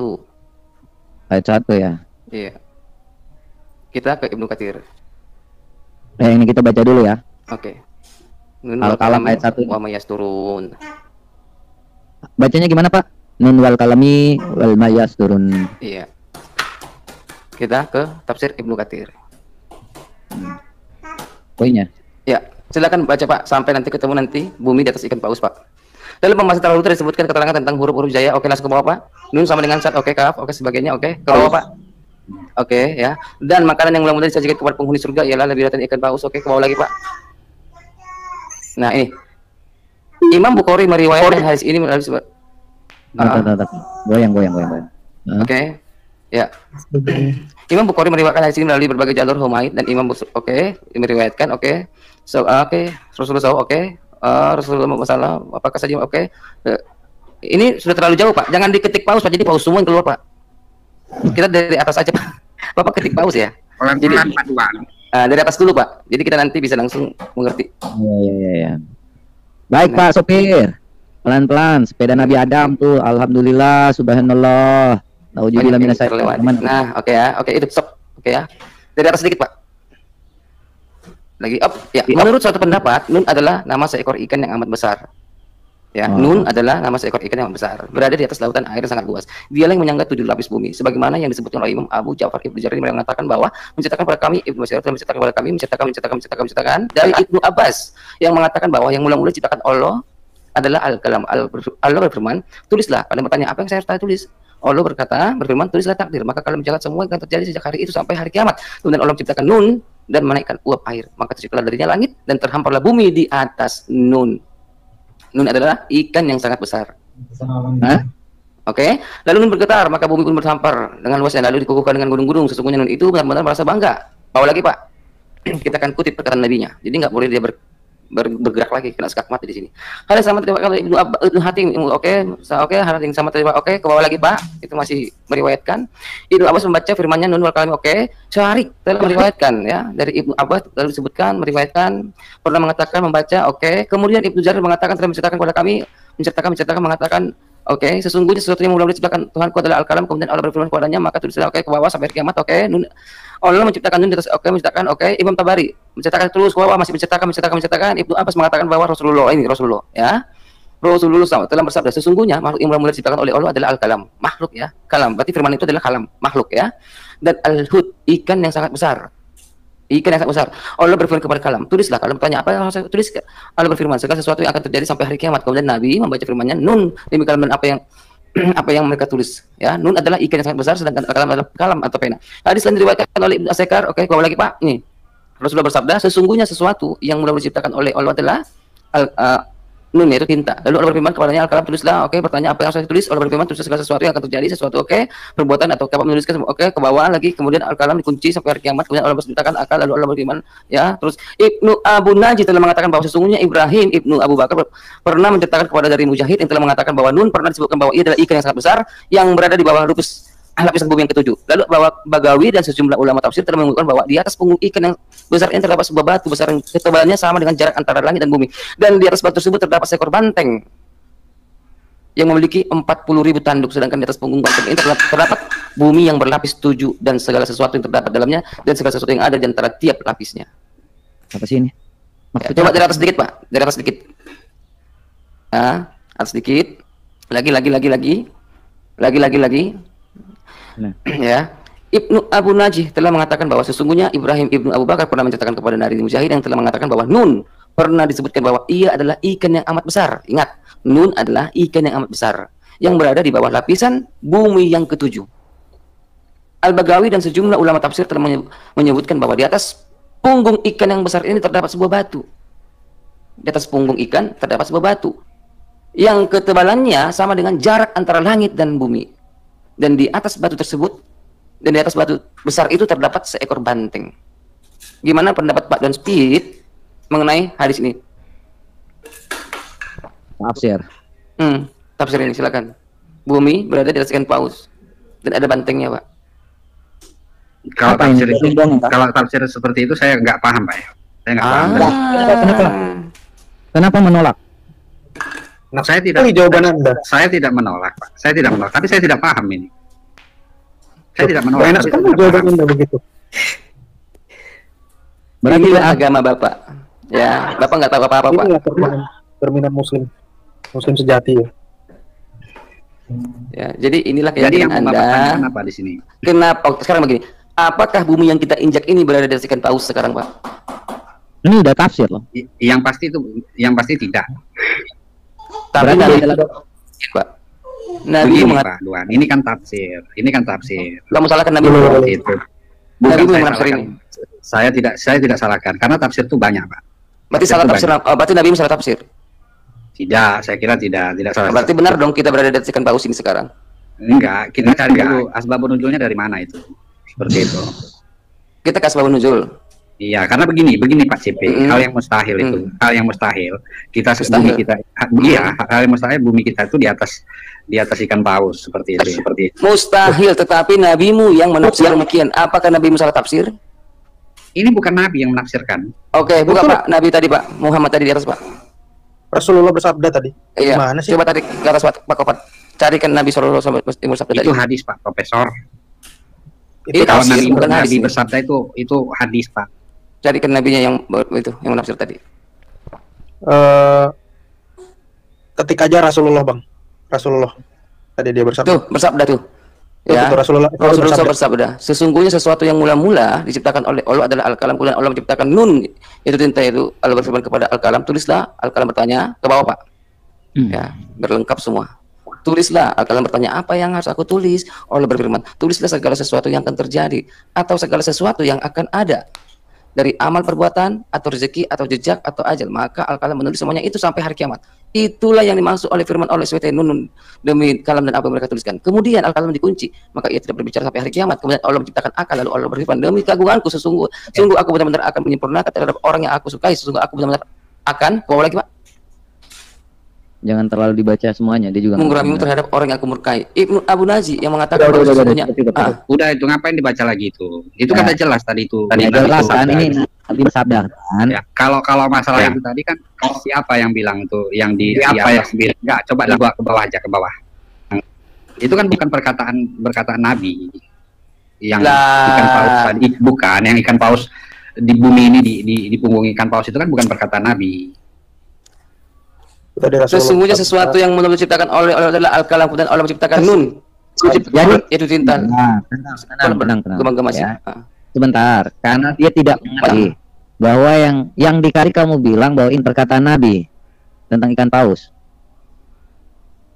Ayat 1 ya. Iya. Kita ke Ibnu Katsir. Ini kita baca dulu ya. Oke. Nun Al-Qalam ayat 1. Wa mayasturun. Bacanya gimana, Pak? Nun wal kalami wal mayasturun. Iya. Kita ke tafsir Ibnu Katsir. Poinnya. Ya, silakan baca Pak sampai nanti ketemu nanti bumi di atas ikan paus Pak. Dalam pembahasan terdahulu disebutkan keterangan tentang huruf-huruf jaya. Oke, langsung ke bawah Pak. Nun sama dengan sat. Oke, kaf. Oke, sebagainya. Oke, ke bawah Pak. Oke, ya. Dan makanan yang mula-mula disajikan kepada penghuni surga ialah lebih dari ikan paus. Oke, ke bawah lagi Pak. Nah, ini Imam Bukhari meriwayatkan hadis ini melalui Goyang. Oke. Ya. Imam Bukhari meriwayatkan hadis ini melalui berbagai jalur Humaid dan Imam meriwayatkan Rasulullah Rasulullah masalah apakah saja ini sudah terlalu jauh Pak. Jangan diketik paus Pak. Jadi paus semua yang keluar Pak. Kita dari atas aja Pak. Bapak ketik paus ya. Jadi dari atas dulu Pak. Jadi kita nanti bisa langsung mengerti. Iya. Baik Pak sopir. Pelan-pelan sepeda Nabi Adam tuh. Alhamdulillah, subhanallah. Nauzubillah minasyaitonir rajim. Nah, oke ya. Oke, itu stop. Oke ya. Dari atas sedikit, Pak. Lagi up. Ya, menurut suatu pendapat, Nun adalah nama seekor ikan yang amat besar. Ya, Nun adalah nama seekor ikan yang amat besar, berada di atas lautan air yang sangat luas. Dialah yang menyangga 7 lapis bumi, sebagaimana yang disebutkan oleh Imam Abu Ja'far Ibnu Jarir yang mengatakan bahwa menceritakan pada kami Ibnu Mas'ud menceritakan kepada kami menceritakan dari Ibnu Abbas yang mengatakan bahwa yang mula-mula diciptakan Allah adalah al-kalam. Allah berfirman, tulislah. Kalian bertanya, apa yang saya harus tulis? Allah berfirman, tulislah takdir. Maka kalian mencatat semua yang akan terjadi sejak hari itu sampai hari kiamat. Kemudian Allah menciptakan Nun dan menaikkan uap air. Maka terciptalah darinya langit dan terhamparlah bumi di atas Nun. Nun adalah ikan yang sangat besar. Oke. Lalu Nun bergetar, maka bumi pun berhampar dengan luasnya. Lalu dikukuhkan dengan gunung-gunung. Sesungguhnya Nun itu benar-benar merasa bangga. Bawa lagi Pak. Kita akan kutip perkataan nabinya. Jadi nggak boleh dia bergerak lagi, kena sekat mati di sini. Hal yang sama terima kalau Ibnu Hatim, hal yang sama terima ke bawah lagi Pak, itu masih meriwayatkan. Ibnu Abbas membaca firman-Nya Nun wal kalam, Syarih telah meriwayatkan ya dari Ibnu Abbas lalu disebutkan meriwayatkan pernah mengatakan membaca, kemudian Ibnu Jarir mengatakan telah menceritakan kepada kami menceritakan mengatakan sesungguhnya sesuatu yang mula-mula diciptakan Tuhanku adalah al-kalam, kemudian Allah berfirman kepadanya, maka tulislah ke bawah sampai kiamat. Nun Allah menciptakan Nun di atas menciptakan Imam Tabari menceritakan terus ke bawah masih menceritakan Ibnu Abbas mengatakan bahwa Rasulullah ya Rasulullah SAW telah bersabda, sesungguhnya makhluk yang mula-mula diciptakan oleh Allah adalah al-kalam, makhluk ya, kalam, berarti firman itu adalah kalam, makhluk ya, dan al-hud, ikan yang sangat besar. Allah berfirman kepada kalam, tulislah. Kalam bertanya, apa yang harus saya tulis? Allah berfirman, segala sesuatu yang akan terjadi sampai hari kiamat. Kemudian Nabi membaca firman-Nya Nun demi kalam, dan apa yang mereka tulis ya. Nun adalah ikan yang sangat besar, sedangkan kalam adalah kalam atau pena. Hadis lain diriwayatkan oleh Ibnu Asekar. Bawa lagi Pak. Nih, Rasulullah bersabda, sesungguhnya sesuatu yang mula-mula diciptakan oleh Allah adalah Nun, yaitu tinta. Lalu Allah berfirman kepadanya, al-kalam tulislah. Bertanya, apa yang harus saya tulis? Allah berfirman, tulislah segala sesuatu yang akan terjadi, perbuatan atau kapan menuliskan. Ke bawah lagi, kemudian al-kalam dikunci sampai hari kiamat. Kemudian Allah menciptakan akal, lalu Allah berfirman, ya. Terus Ibnu Abu Najih telah mengatakan bahwa sesungguhnya Ibrahim Ibnu Abu Bakar pernah menceritakan kepada dari Mujahid yang telah mengatakan bahwa Nun pernah disebutkan bahwa ia adalah ikan yang sangat besar yang berada di bawah lapisan bumi yang ketujuh. Lalu bahwa Bagawi dan sejumlah ulama tafsir telah mengungkapkan bahwa di atas punggung ikan yang besar ini terdapat sebuah batu besar yang ketebalannya sama dengan jarak antara langit dan bumi. Dan di atas batu tersebut terdapat seekor banteng yang memiliki 40.000 tanduk, sedangkan di atas punggung banteng ini terdapat bumi yang berlapis 7 dan segala sesuatu yang terdapat dalamnya dan segala sesuatu yang ada di antara tiap lapisnya. Apa sih ini? Ya, coba dari atas sedikit Pak, dari atas sedikit. Atas sedikit. Lagi. Ya, Ibnu Abu Najih telah mengatakan bahwa sesungguhnya Ibrahim Ibnu Abu Bakar pernah menceritakan kepada Nari Mujahid yang telah mengatakan bahwa Nun pernah disebutkan bahwa ia adalah ikan yang amat besar. Ingat, Nun adalah ikan yang amat besar yang berada di bawah lapisan bumi yang ketujuh. Al-Bagawi dan sejumlah ulama tafsir telah menyebutkan bahwa di atas punggung ikan yang besar ini terdapat sebuah batu. Di atas punggung ikan terdapat sebuah batu yang ketebalannya sama dengan jarak antara langit dan bumi. Dan di atas batu tersebut, dan di atas batu besar itu terdapat seekor banteng. Gimana pendapat Pak Don Speed mengenai hadis ini? Tafsir ini silakan. Bumi berada di atas ikan paus dan ada bantengnya Pak. Kalau tafsir seperti itu saya nggak paham Pak ya. Saya nggak paham. Kenapa menolak? Nah, saya tidak. Jawaban Anda. Saya tidak menolak, Pak. Saya tidak menolak, tapi saya tidak paham ini. Saya tidak menolak. Enak sekali jawaban Anda begitu. Berarti agama Bapak. Ya, Bapak nggak tahu apa-apa, Pak. Inilah cerminan muslim sejati ya. Ya, jadi inilah Jadi yang keyakinan Bapak Anda. tanyakan apa di sini? Kenapa sekarang begini? Apakah bumi yang kita injak ini berada di ikan paus sekarang, Pak? Ini udah tafsir loh. Yang pasti tidak. Tapi Berarti Nabi, adalah Pak. Nabi Begini, mengatakan, Pak Duan, ini kan tafsir. Ini kan tafsir. kamu salahkan Nabi. Itu. Nabi Bukan saya menafsir salahkan. ini. Saya tidak salahkan karena tafsir itu banyak, Pak. Berarti salah tafsir. Berarti Nabi salah tafsir. Tidak, saya kira tidak salah. Berarti benar dong kita berada di ikan paus ini sekarang. Enggak, kita cari dulu asbabun nuzulnya dari mana itu. Seperti itu. Kita kasih asbabun nuzul. Iya, karena begini Pak CP, hal yang mustahil itu, hal yang mustahil. Kita bumi kita, iya, hal yang mustahil bumi kita itu di atas ikan paus seperti itu, Mustahil, tetapi nabimu yang menafsir demikian. Apakah nabimu salah tafsir? Ini bukan nabi yang menafsirkan. Oke, buka Pak, nabi tadi Pak, Muhammad tadi di atas Pak. Rasulullah bersabda tadi. Iya. Mana sih? Coba tarik ke atas Pak Kopat. Carikan Nabi Sallallahu Alaihi Wasallam bersabda tadi. Itu hadis Pak Profesor. Itu Kalau tafsir, bukan Nabi hadis. bersabda itu hadis Pak. Carikan nabinya yang menafsir tadi. Ketika aja Rasulullah Bang. Rasulullah. Tadi dia bersabda. Tuh, bersabda tuh. Ya. Betul, Rasulullah bersabda. Sesungguhnya sesuatu yang mula-mula diciptakan oleh Allah adalah al-kalam, kemudian Allah menciptakan nun, yaitu tinta itu. Allah berfirman kepada al-kalam, tulislah. Al-kalam bertanya ke bawah Pak. Ya, berlengkap semua. Tulislah. Al-kalam bertanya, apa yang harus aku tulis? Allah berfirman, tulislah segala sesuatu yang akan terjadi atau segala sesuatu yang akan ada. Dari amal perbuatan atau rezeki atau jejak atau ajal, maka al-kalam menulis semuanya itu sampai hari kiamat. Itulah yang dimaksud oleh firman oleh SWT nun demi kalam dan apa yang mereka tuliskan. Kemudian al-kalam dikunci, maka ia tidak berbicara sampai hari kiamat. Kemudian Allah menciptakan akal, lalu Allah berfirman, demi keagunganku sungguh aku benar-benar akan menyempurnakan terhadap orang yang aku sukai. Sesungguh aku benar-benar akan, bawa lagi Pak. Jangan terlalu dibaca semuanya, dia juga mengguramimu terhadap orang yang aku murkai. Ibnu Abu Naji yang mengatakan bahwa sesungguhnya udah itu ngapain dibaca lagi itu? Itu kan jelas tadi itu. Tadi jelas kan ini Nabi bersabda kan. Ya, kalau masalah itu tadi kan siapa yang bilang itu yang di siapa yang bilang? Enggak, coba dibawa ke bawah aja ke bawah. Itu kan bukan perkataan Nabi. Yang ikan paus tadi bukan, yang ikan paus di bumi ini di punggung ikan paus itu kan bukan perkataan Nabi. Sesungguhnya sesuatu yang menurut diciptakan oleh Allah adalah al-kalam, dan Allah menciptakan nun. Jadi itu tinta. Tenang. Ya. Sebentar, karena dia tidak mengerti bahwa yang dikari kamu bilang bahwa ini perkataan Nabi tentang ikan paus.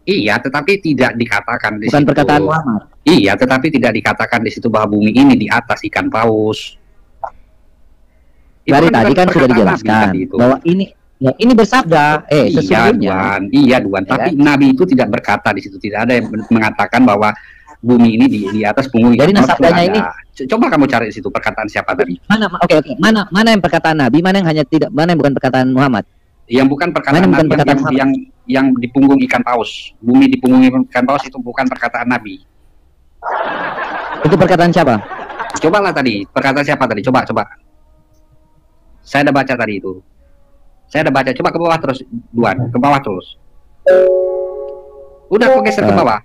Iya, tetapi tidak dikatakan di bukan situ. Perkataan Muhammad. Iya, tetapi tidak dikatakan di situ bahwa bumi ini di atas ikan paus. Dari tadi kan sudah dijelaskan bahwa ini bersabda, sesungguhnya. Iya, Duan. Tapi Nabi itu tidak berkata di situ, tidak ada yang mengatakan bahwa bumi ini di atas punggung. Jadi nasabdanya ini. Coba kamu cari di situ perkataan siapa tadi? Oke. Mana yang perkataan Nabi, mana yang mana yang bukan perkataan Muhammad? Yang bukan perkataan Nabi yang di punggung ikan paus. Bumi di punggung ikan paus itu bukan perkataan Nabi. Itu perkataan siapa? Cobalah tadi, perkataan siapa tadi? Coba. Saya udah baca tadi itu. Coba ke bawah terus, Duan, ke bawah terus. Udah kok geser ke bawah.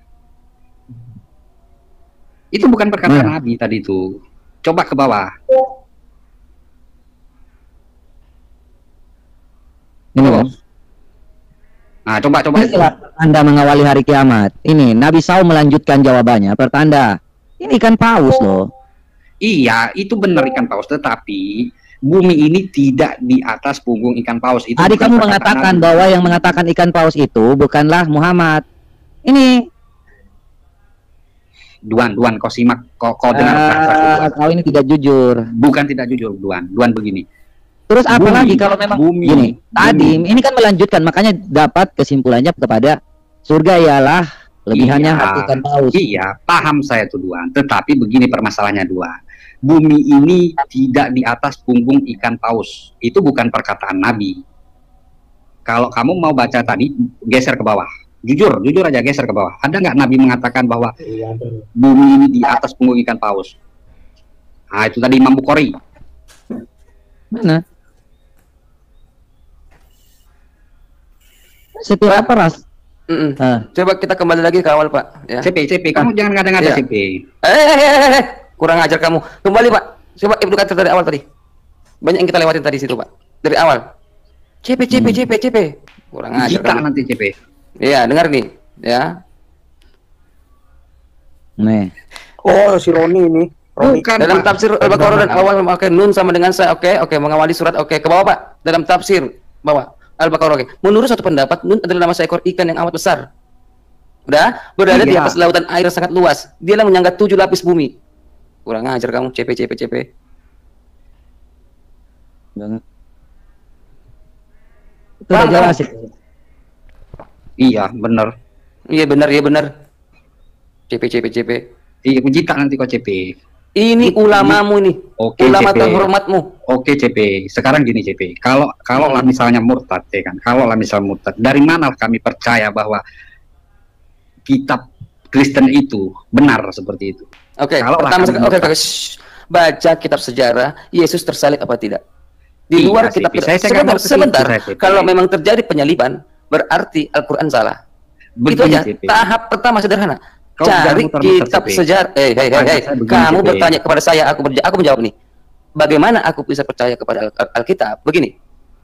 Itu bukan perkataan Nabi tadi itu. Coba ke bawah. Ini loh. Nah, coba. Anda mengawali hari kiamat. Ini Nabi SAW melanjutkan jawabannya. Pertanda, ini ikan paus loh. Iya, itu benar ikan paus, tetapi bumi ini tidak di atas punggung ikan paus. Itu tadi kamu mengatakan bahwa yang mengatakan ikan paus itu bukanlah Muhammad. Ini Duan, kau simak, kau dengar kau ini tidak jujur. Bukan tidak jujur, Duan begini. Terus apa lagi kalau memang gini? Tadi ini kan melanjutkan, makanya dapat kesimpulannya kepada surga ialah lebihannya ikan paus. Iya, paham saya tuh Duan. Tetapi begini permasalahannya Duan. Bumi ini tidak di atas punggung ikan paus. Itu bukan perkataan Nabi. Kalau kamu mau baca tadi, geser ke bawah. Jujur aja geser ke bawah. Ada nggak Nabi mengatakan bahwa bumi ini di atas punggung ikan paus? Nah, itu tadi Imam Bukhari. Mana? Setiap apa ras? Coba kita kembali lagi ke awal, Pak. Ya. CP, kamu jangan ngada-ngada CP. Kurang ajar kamu. Kembali, Pak. Coba Ibnu Katsir dari awal tadi. Banyak yang kita lewatin tadi situ, Pak. Dari awal. CP. Kurang ajar kamu. Nanti CP. Iya, dengar nih, ya. Nih. Oh, si Roni ini. Bukan, dalam Pak. tafsir Al-Baqarah dan awal memakai nun sama dengan saya. Oke, mengawali surat. Oke, ke bawah, Pak. Dalam tafsir bawah Al-Baqarah. Oke. Menurut satu pendapat, nun adalah nama seekor ikan yang amat besar. Udah, berada di atas lautan air yang sangat luas. Dialah menyangga 7 lapis bumi. Kurang ajar kamu, CP. Itu udah jelas sih. Iya, benar. Iya benar. CP. Iya, pencipta nanti kok CP. Ini ulamamu nih. Oke, ulama CP. terhormatmu. Oke, CP. Sekarang gini, CP. Kalau lah misalnya murtad, ya kan. Kalau lah misalnya murtad, dari mana kami percaya bahwa kitab Kristen itu benar seperti itu? Oke, Kalau pertama baca kitab sejarah Yesus tersalib apa tidak? Di luar kitab sebentar. Kalau memang terjadi penyaliban, berarti Al-Qur'an salah. Itu aja. Tahap pertama sederhana. Cari kitab sejarah. Kamu bertanya kepada saya, aku menjawab nih. Bagaimana aku bisa percaya kepada Alkitab? Begini.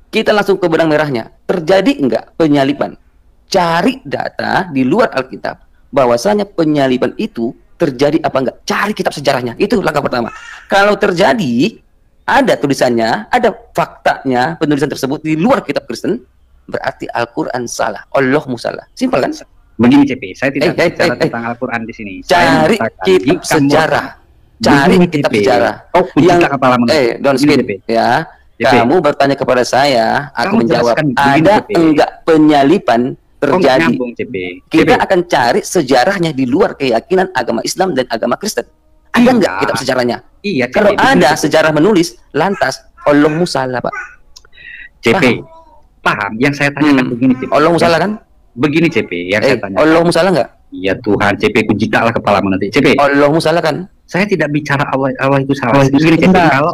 Kita langsung ke benang merahnya. Terjadi enggak penyaliban? Cari data di luar Alkitab bahwasanya penyaliban itu terjadi apa enggak. Cari kitab sejarahnya. Itu langkah pertama. Kalau terjadi, ada tulisannya, ada faktanya, penulisan tersebut di luar kitab Kristen, berarti Al-Qur'an salah. Allahmu salah. Simpel kan? Begini, CP, saya tidak bicara tentang Al-Quran di sini. Cari kitab sejarah. Cari kitab sejarah. Yang kepala don't skip ya. Kamu bertanya kepada saya, aku menjawab. Ada enggak penyaliban terjadi? Kita akan cari sejarahnya di luar keyakinan agama Islam dan agama Kristen. Ada enggak kitab sejarahnya? Iya. Kalau ada sejarah menulis, lantas Allahmu salah, Pak. CP, paham? Yang saya tanyakan begini, CP. Allahmu salah kan? Begini, CP, yang saya tanya. Allahmu salah nggak? Iya Tuhan, CP, kujitaklah kepalamu nanti. CP, Allahmu salah kan? saya tidak bicara Allah itu salah. Begini, CP, kalau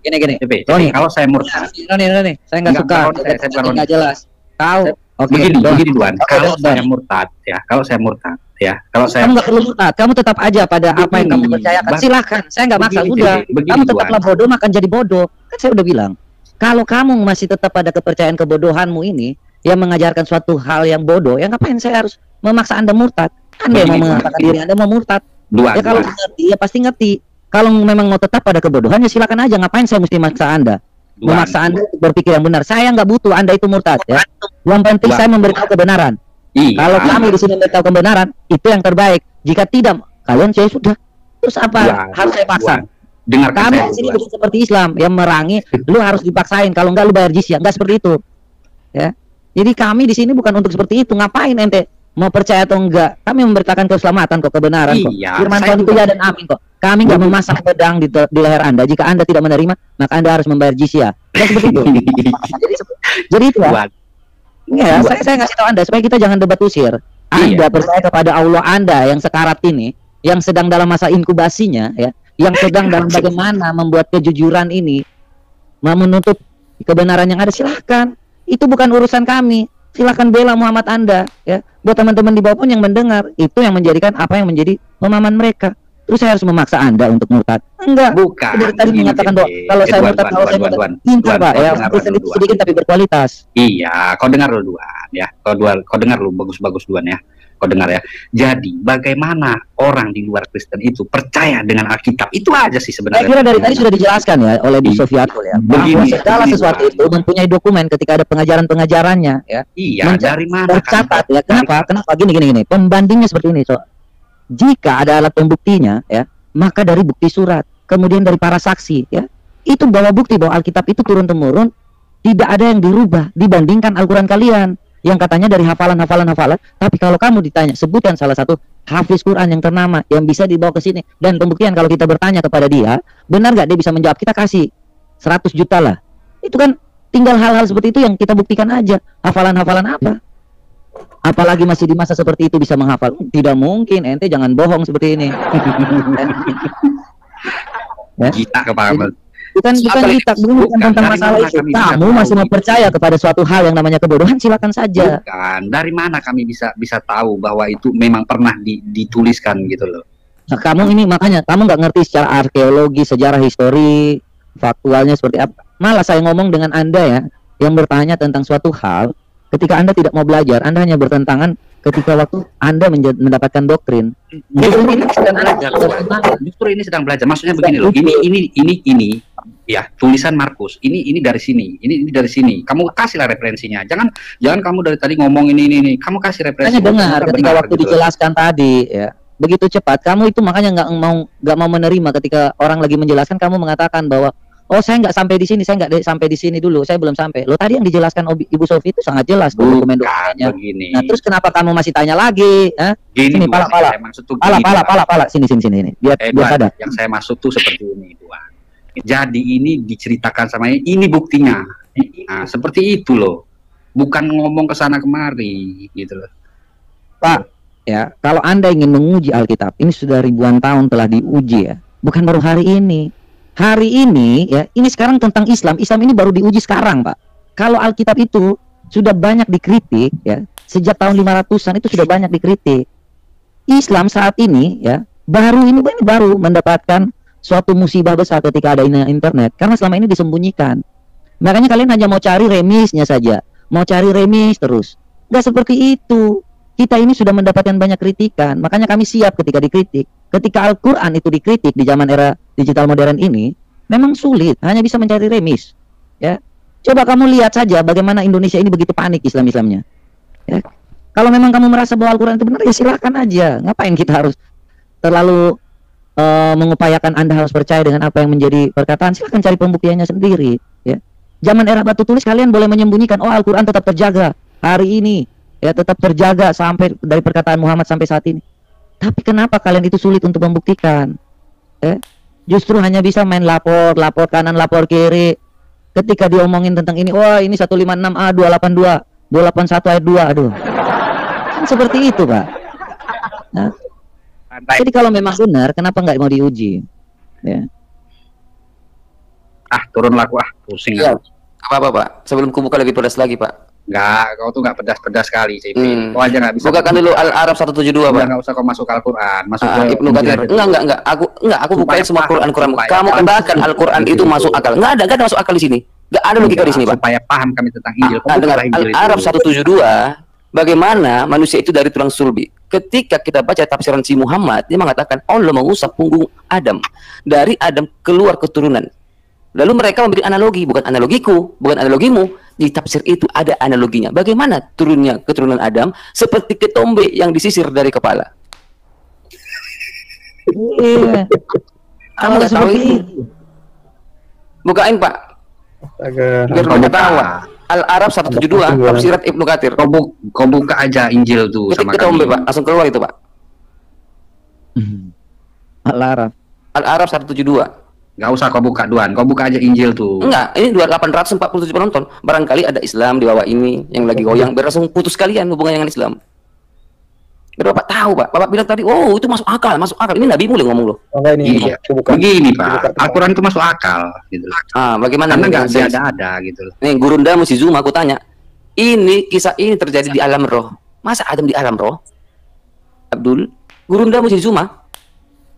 gini, CP, kalau saya murtad. Nih, saya nggak suka. Saya nggak jelas. Tahu? Begini, Tuhan. Kalau saya murtad, kalau saya kamu nggak perlu murtad. Kamu tetap aja pada apa yang kamu percayakan. Silahkan. Saya nggak maksa. Udah. Kamu tetaplah bodoh, makan jadi bodoh. Kan saya udah bilang. Kalau kamu masih tetap pada kepercayaan kebodohanmu ini, yang mengajarkan suatu hal yang bodoh, ya ngapain saya harus memaksa Anda murtad? Anda yang mau mengatakan diri Anda mau murtad. Ya kalau ngerti, ya pasti ngerti. Kalau memang mau tetap pada kebodohan, ya silakan aja. Ngapain saya mesti maksa Anda? Memaksa Anda berpikir yang benar. Saya nggak butuh Anda itu murtad, ya. Yang penting saya memberitahu kebenaran. Kalau kami di sini memberitahu kebenaran, itu yang terbaik. Jika tidak, kalian saya sudah. Terus apa? Harus saya paksa. Kami di sini bukan seperti Islam yang merangi, lu harus dipaksain. Kalau enggak lu bayar jizyah. Enggak seperti itu. Ya. Jadi kami di sini bukan untuk seperti itu. Ngapain ente? Mau percaya atau enggak? Kami memberitakan keselamatan kok, kebenaran kok. Firman Tuhan itu ya dan amin kok. Kami enggak memasang pedang di leher Anda. Jika Anda tidak menerima, maka Anda harus membayar jizyah. Enggak seperti itu. Jadi itu ya. Ya, saya ngasih tahu Anda supaya kita jangan debat usir. Anda percaya kepada Allah Anda yang sekarat ini, yang sedang dalam masa inkubasinya, ya, yang sedang dalam bagaimana membuat kejujuran ini, mau menuntut kebenaran yang ada, silahkan. Itu bukan urusan kami. Silahkan bela Muhammad Anda, ya. Buat teman-teman di bawah pun yang mendengar, itu yang menjadikan apa yang menjadi pemahaman mereka. Terus saya harus memaksa Anda untuk murtad? Enggak. Bukan. Dari tadi mengatakan bahwa kalau saya murtad, kalau saya murtad, pintar Pak, ya. Sedikit tapi berkualitas. Iya, kau dengar dulu Duan, ya. Kau dengar dulu, bagus-bagus Duan ya. Kau dengar ya. Jadi bagaimana orang di luar Kristen itu percaya dengan Alkitab? Itu aja sih sebenarnya. Saya kira dari tadi sudah dijelaskan ya oleh Bu Sofiatul ya. Bahwa segala sesuatu itu mempunyai dokumen ketika ada pengajaran-pengajarannya ya. Iya, dari mana? Tercatat ya. Kenapa? Gini. Pembandingnya seperti ini, so. Jika ada alat pembuktinya ya, maka dari bukti surat, kemudian dari para saksi ya. Itu bawa bukti bahwa Alkitab itu turun-temurun tidak ada yang dirubah dibandingkan Al-Qur'an kalian. Yang katanya dari hafalan, tapi kalau kamu ditanya, sebutkan salah satu hafiz Quran yang ternama yang bisa dibawa ke sini, dan pembuktian kalau kita bertanya kepada dia, benar nggak dia bisa menjawab, kita kasih 100 juta lah. Itu kan tinggal hal-hal seperti itu yang kita buktikan aja. Hafalan apa? Apalagi masih di masa seperti itu bisa menghafal? Tidak mungkin, ente jangan bohong seperti ini. Ya? Kita kepala. Bukan kita, bukan tentang masalah itu. Kamu masih mau percaya kepada suatu hal yang namanya kebodohan, silakan saja. Bukan, dari mana kami bisa tahu bahwa itu memang pernah dituliskan gitu loh. Nah, kamu ini makanya kamu nggak ngerti secara arkeologi, sejarah, histori, faktualnya seperti apa. Malah saya ngomong dengan Anda ya, yang bertanya tentang suatu hal, ketika Anda tidak mau belajar, Anda hanya bertentangan ketika waktu Anda mendapatkan doktrin. Justru ini sedang belajar. Maksudnya begini loh. Ini ya, tulisan Markus. Ini dari sini. Ini dari sini. Kamu kasihlah referensinya. Jangan kamu dari tadi ngomong ini. Kamu kasih referensi. Hanya dengar ketika waktu gitu dijelaskan tadi ya. Begitu cepat kamu itu makanya nggak mau menerima ketika orang lagi menjelaskan, kamu mengatakan bahwa oh saya nggak sampai di sini, saya nggak sampai di sini dulu, saya belum sampai. Lo tadi yang dijelaskan Ibu Sofi itu sangat jelas dokumen-dokumennya. Nah terus kenapa kamu masih tanya lagi? Sini pala, sini, biar sadar. Yang saya maksud tuh seperti ini, Tuan. Jadi ini diceritakan sama ini buktinya. Nah seperti itu loh, bukan ngomong ke sana kemari gitu loh. Pak, ya kalau Anda ingin menguji Alkitab, ini sudah ribuan tahun telah diuji ya, bukan baru hari ini. Hari ini ya, ini sekarang tentang Islam ini baru diuji sekarang, Pak. Kalau Alkitab itu sudah banyak dikritik ya, sejak tahun 500-an itu sudah banyak dikritik. Islam saat ini ya, baru mendapatkan suatu musibah besar ketika ada internet, karena selama ini disembunyikan. Makanya kalian hanya mau cari remisnya saja, mau cari remis terus. Nggak seperti itu. Kita ini sudah mendapatkan banyak kritikan, makanya kami siap ketika dikritik. Ketika Al-Quran itu dikritik di zaman era digital modern ini, memang sulit, hanya bisa mencari remis. Ya, coba kamu lihat saja bagaimana Indonesia ini begitu panik Islamnya. Ya. Kalau memang kamu merasa bahwa Al-Quran itu benar, ya silakan aja. Ngapain kita harus terlalu mengupayakan Anda harus percaya dengan apa yang menjadi perkataan? Silakan cari pembuktiannya sendiri. Ya. Zaman era batu tulis kalian boleh menyembunyikan, oh Al-Quran tetap terjaga hari ini. Ya tetap terjaga sampai dari perkataan Muhammad sampai saat ini. Tapi kenapa kalian itu sulit untuk membuktikan? Justru hanya bisa main lapor kanan, lapor kiri. Ketika diomongin tentang ini, wah ini 156A 282 281 ayat 2, aduh. Kan seperti itu, Pak. Nah, jadi kalau memang benar, kenapa nggak mau diuji? Ya. Turunlah aku pusing. Ya. Apa Pak? Sebelum kubuka lebih pedas lagi, Pak. Enggak, kau tuh enggak pedas-pedas sekali, CP. Kau aja enggak bisa. Bukakan dulu Al-Araf 172, Pak. Enggak usah kau masuk Al-Quran, masuk ke Ibnu Katsir. Enggak. Aku bukain semua Quran. Kamu katakan Al-Quran itu masuk akal. Enggak ada masuk akal di sini. Enggak ada logika di sini, Pak. Supaya paham kami tentang Injil. Dengar Al-Araf 172, bagaimana manusia itu dari tulang sulbi. Ketika kita baca tafsiran si Muhammad, dia mengatakan Allah mengusap punggung Adam. Dari Adam keluar keturunan. Lalu mereka membuat analogi, bukan analogiku, bukan analogimu. Di tafsir itu ada analoginya. Bagaimana turunnya keturunan Adam seperti ketombe yang disisir dari kepala. Iya. Kamu nggak tahu ini? Bukain, Pak. Biar mereka tahu. Al-Araf 172, tafsirat Ibnu Katsir. Kau buka aja Injil tuh sama ketombe, Pak. Langsung keluar itu, Pak. Al-Araf 172. Nggak usah kau buka, Duan. Kau buka aja Injil tuh. Enggak, ini 847 penonton. Barangkali ada Islam di bawah ini yang lagi goyang. Biar langsung putus kalian hubungannya dengan Islam. Biar Bapak tahu, Pak. Bapak bilang tadi, oh itu masuk akal. Ini Nabi mulai ngomong loh. Iya. Begini, Pak. Al-Quran itu masuk akal. Gitu. Bagaimana? Karena nggak ada gitu loh. Nih, Gurunda Musizuma, aku tanya. Kisah ini terjadi di alam roh. Masa Adam di alam roh? Abdul, Gurunda Musizuma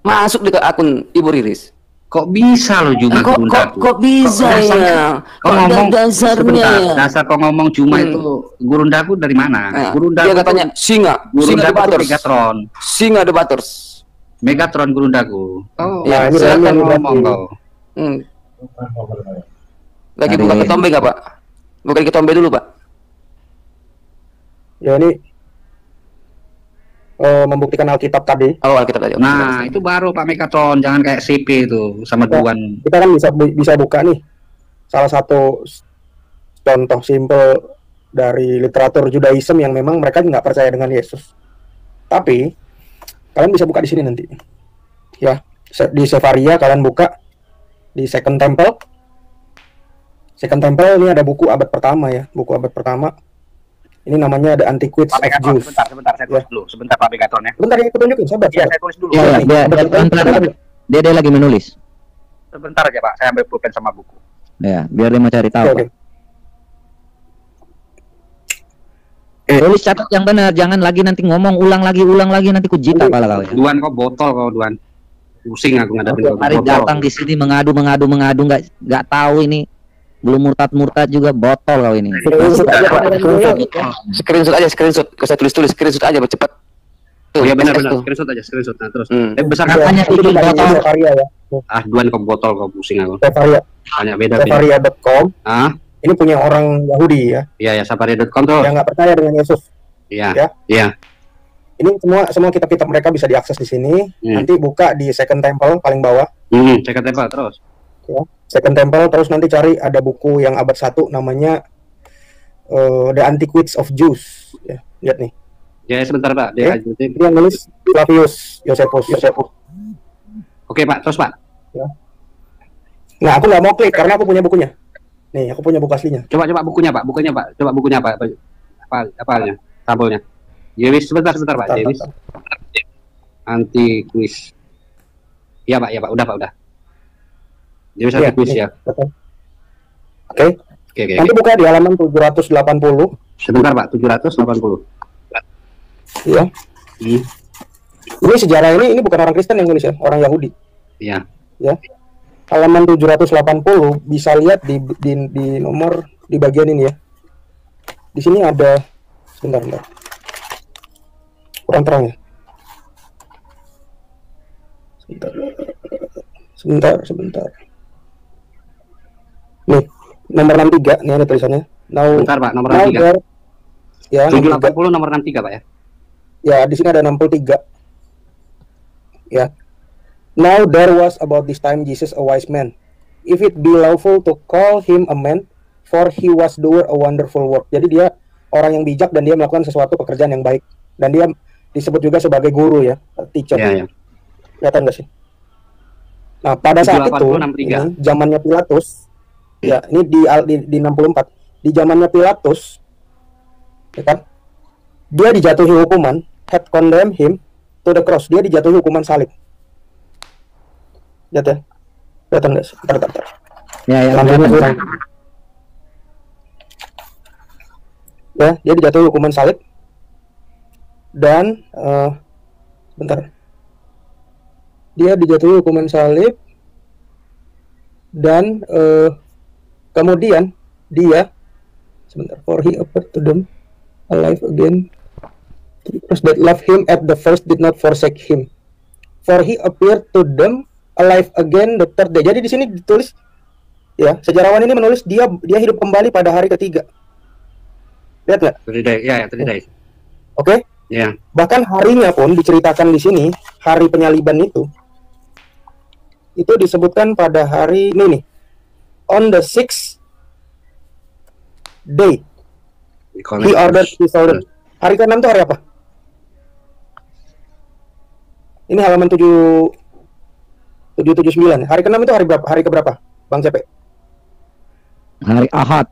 masuk di akun Ibu Riris. Kok bisa lo Juma kok bisa ya? Kok ngomong dasarnya dasar kok ngomong Juma itu Gurundaku dari mana? Gurundaku dia katanya Singa Megatron. Singa debaters. Megatron Gurundaku. Oh, ya, silakan ngomong kau. Lagi buka ketombe nggak, Pak? Buka ketombe dulu, Pak. Ya ini membuktikan Alkitab tadi. Oh, Alkitab tadi. Nah, itu baru Pak Megatron, jangan kayak CP itu sama Duan. Kita kan bisa buka nih salah satu contoh simpel dari literatur Judaism yang memang mereka nggak percaya dengan Yesus. Tapi kalian bisa buka di sini nanti. Ya, di Sefaria kalian buka di Second Temple. Second Temple ini ada buku abad pertama ya, buku abad pertama. Ini namanya The Antiquities of Jews. Sebentar, saya tulis dulu. Sebentar Pak Megatron ya. Bentar, ini aku tunjukin, sahabat. Iya, saya tulis dulu. Dia lagi menulis. Sebentar aja Pak, saya ambil pulpen sama buku. Ya, biar dia mau cari tahu. Oke. Tulis catat yang benar, jangan lagi nanti ngomong ulang lagi nanti ku jita kepala kau ya. Duan kau botol kau Duan. Pusing aku ngadepin kau. Mari datang di sini mengadu nggak tahu ini. Belum murtad juga botol kau ini. Screenshot aja, screenshot. Saya tulis screenshot aja cepat. Oh ya benar, screenshot aja, screenshot. Nah, terus. Besar Katanya tulis botol. Ya. Duan kau botol kau pusing aku. Safaria. Banyak beda. Safaria.com. Ah? Ini punya orang Yahudi ya. Iya, Safaria.com tuh. Yang nggak percaya dengan Yesus. Iya. Ya. Iya. Ini semua kitab-kitab mereka bisa diakses di sini. Nanti buka di Second Temple paling bawah. Second Temple terus. Ya. Second Temple terus nanti cari ada buku yang abad 1 namanya The Antiquities of Jews. Ya, lihat nih. Ya, sebentar Pak. Ini yang nulis Flavius Josephus. Oke Pak, terus Pak. Ya. Nah, aku nggak mau klik karena aku punya bukunya. Nih, aku punya buku aslinya. Coba bukunya Pak. Coba bukunya Pak. Apanya? Sampulnya. Jewis sebentar Pak. Jewis. Anti quiz. Iya Pak. Udah. Jewis anti quiz ya. Oke. Nanti buka di halaman 780. Sebentar Pak, 780. Iya. Ini sejarah ini bukan orang Kristen yang nulis ya, orang Yahudi. Iya. Ya. Halaman 780 bisa lihat di nomor di bagian ini ya. Di sini ada sebentar. Kurang terang ya. Sebentar. Nih, nomor 63, nih ada tulisannya. Bentar Pak, nomor 63. Ya, 780 nomor 63 Pak ya. Ya, di sini ada 63. Ya. Now there was about this time Jesus a wise man. If it be lawful to call him a man, for he was doer a wonderful work. Jadi dia orang yang bijak dan dia melakukan sesuatu pekerjaan yang baik. Dan dia disebut juga sebagai guru ya, teacher. Iya. Kelihatan nggak sih? Nah, pada saat itu, ini zamannya Pilatus, ya ini di 64. Di zamannya Pilatus, ya kan? Dia dijatuhi hukuman, had condemned him to the cross. Dia dijatuhi hukuman salib. Lihat ya. Kelihatan nggak sih? Bentar. Ya. Ya, dia dijatuhi hukuman salib. Dan bentar. Dia dijatuhi hukuman salib dan kemudian dia for he appeared to them alive again, because that love him at the first did not forsake him, for he appeared to them alive again the third day. Jadi di sini ditulis ya, sejarawan ini menulis dia hidup kembali pada hari ketiga. Lihat nggak? Three days. Oke? Ya. Bahkan harinya pun diceritakan di sini, hari penyaliban itu disebutkan pada hari ini nih, on the 6th day he ordered his soldiers. Hari ke-6 itu hari apa? Ini halaman 779. Hari ke-6 itu hari berapa? Hari keberapa, Bang Cepe? Hari Ahad.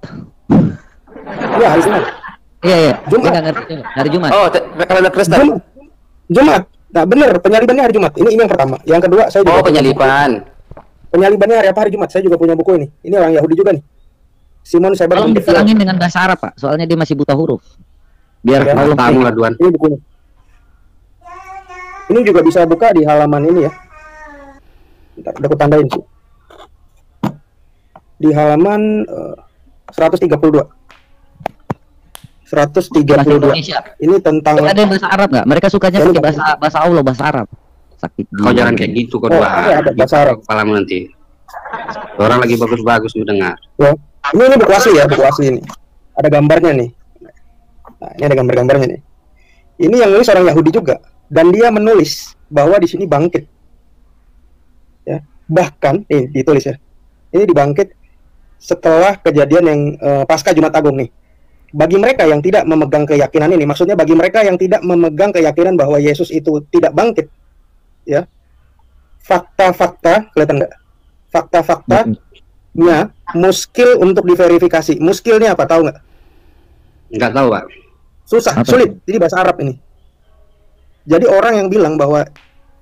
Iya, hari Senin. Iya. Jumat. Hari Jumat. Oh, kalender Kristen. Jumat. Nah, benar, penyalibannya hari Jumat. Ini yang pertama. Yang kedua, saya juga penyaliban. Penyalibannya hari apa? Hari Jumat. Saya juga punya buku ini. Ini orang Yahudi juga nih. Simon Sebag. Tolong diterangin dengan bahasa Arab, Pak. Soalnya dia masih buta huruf. Biar ya, tahu lah, Duan. Ini bukunya. Ini juga bisa buka di halaman ini ya. Bentar, udah aku tandain sih. Di halaman 132. 132. Ini tentang. Ada yang bahasa Arab nggak? Mereka sukanya pakai bahasa Allah, bahasa Arab. Sakit. Kau jangan kayak gitu, kau ada bahasa Arab. Kepalamu nanti. Orang lagi bagus-bagus mendengar. Ya. Ini buku asli ya, buku asli ini. Ada gambarnya nih. Nah, ini ada gambar-gambarnya nih. Ini yang nulis orang Yahudi juga, dan dia menulis bahwa di sini bangkit. Ya, bahkan ditulis ya. Ini dibangkit setelah kejadian yang pasca Jumat Agung nih. Bagi mereka yang tidak memegang keyakinan ini, maksudnya bagi mereka yang tidak memegang keyakinan bahwa Yesus itu tidak bangkit, ya, fakta-fakta, kelihatan nggak? Fakta-faktanya muskil untuk diverifikasi. Muskilnya apa, tahu nggak? Nggak tahu, Pak. Susah, sulit. Jadi bahasa Arab ini. Jadi orang yang bilang bahwa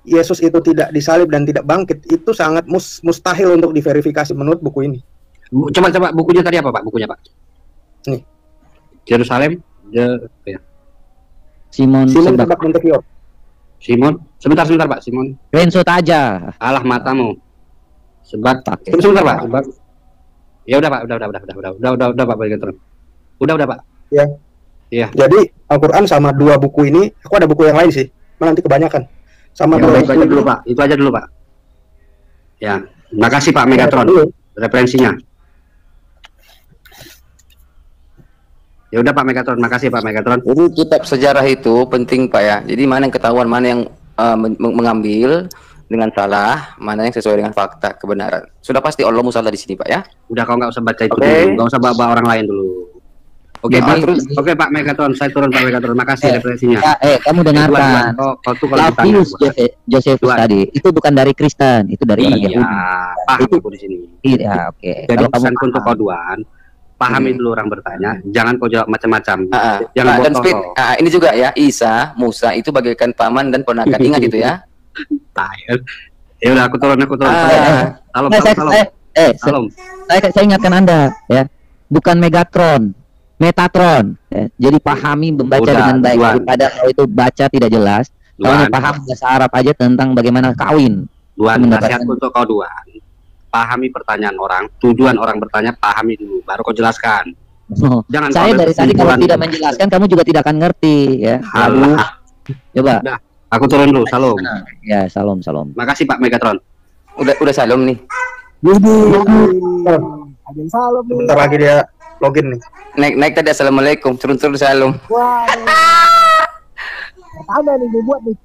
Yesus itu tidak disalib dan tidak bangkit, itu sangat mustahil untuk diverifikasi menurut buku ini. Coba bukunya tadi apa Pak? Bukunya Pak? Nih. Yerusalem, Simon Sebag Montefiore. Simon, sebentar Pak, Simon. Renzo Taja. Alah matamu. Sebat. Sebentar Pak, sebat. Ya udah Pak, udah Pak Megatron. Udah Pak. Ya. Iya. Jadi Al-Qur'an sama dua buku ini, aku ada buku yang lain sih. Nanti kebanyakan. Sama ya, dua itu aja dulu Pak. Itu aja dulu Pak. Ya, makasih Pak Megatron. Referensinya. Ya udah Pak Megatron, makasih Pak Megatron. Jadi kitab sejarah itu penting Pak ya. Jadi mana yang ketahuan, mana yang mengambil dengan salah, mana yang sesuai dengan fakta kebenaran. Sudah pasti Allah salah di sini Pak ya. Udah kau nggak usah baca itu dulu, nggak usah bawa orang lain dulu. Oke Pak, terus oke Pak Megatron, saya turun Pak Megatron, makasih referensinya. Kamu dengarkan. Flavius Josephus tadi itu bukan dari Kristen, itu dari orang Yahudi. Paham itu di sini. Iya, oke. Jadi pesanku untuk kau duaan, pahami dulu orang bertanya, jangan kau jawab macam-macam. Jangan bohong. Ini juga ya, Isa, Musa itu bagaikan paman dan ponakan, ingat itu ya. Ya udah aku turun. Salam. Saya ingatkan Anda ya, bukan Megatron, Metatron. Ya. Jadi pahami membaca dengan baik daripada kalau itu baca tidak jelas. Kalau paham bahasa Arab aja tentang bagaimana kawin. Nasihat untuk kau Duan. Pahami pertanyaan orang, tujuan orang bertanya, pahami dulu, baru kau jelaskan. Jangan saya dari tadi kalau tidak menjelaskan, kamu juga tidak akan ngerti ya. Coba. Udah, aku turun dulu, salam. Ya, salam. Makasih Pak Megatron. Udah salam nih. Ada salam nih. Bentar lagi dia login nih. Naik tadi assalamualaikum, turun salam. Wah. Ada nih gue buat nih.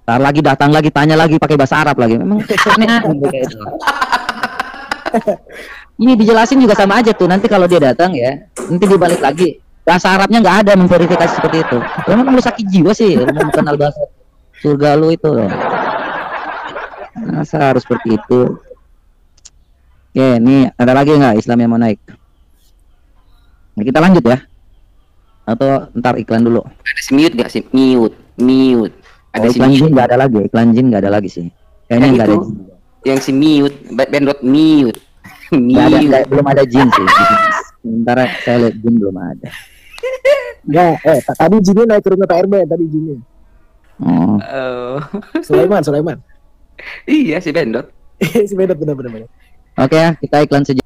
Ntar lagi datang lagi, tanya lagi pakai bahasa Arab lagi. Memang aneh itu. Ini dijelasin juga sama aja tuh. Nanti kalau dia datang ya, nanti dibalik lagi. Bahasa Arabnya nggak ada memverifikasi seperti itu. Memang lu sakit jiwa sih, lu mau kenal bahasa surga lu itu loh. Masa harus seperti itu? Oke, nih ada lagi nggak Islam yang mau naik? Nah, kita lanjut ya. Atau ntar iklan dulu. Ada mute nggak sih? Mute. Ada iklan jin nggak ada lagi. Iklan jin nggak ada lagi sih. Kayaknya nggak ada. Yang si mute, bandot mute. Belum ada jin sih. Sementara saya lihat jin belum ada. Enggak, tadi jinnya naik ke rumah Pak RB tadi jinnya. Sulaiman. Iya si bandot. Si bandot benar. Oke, kita iklan saja.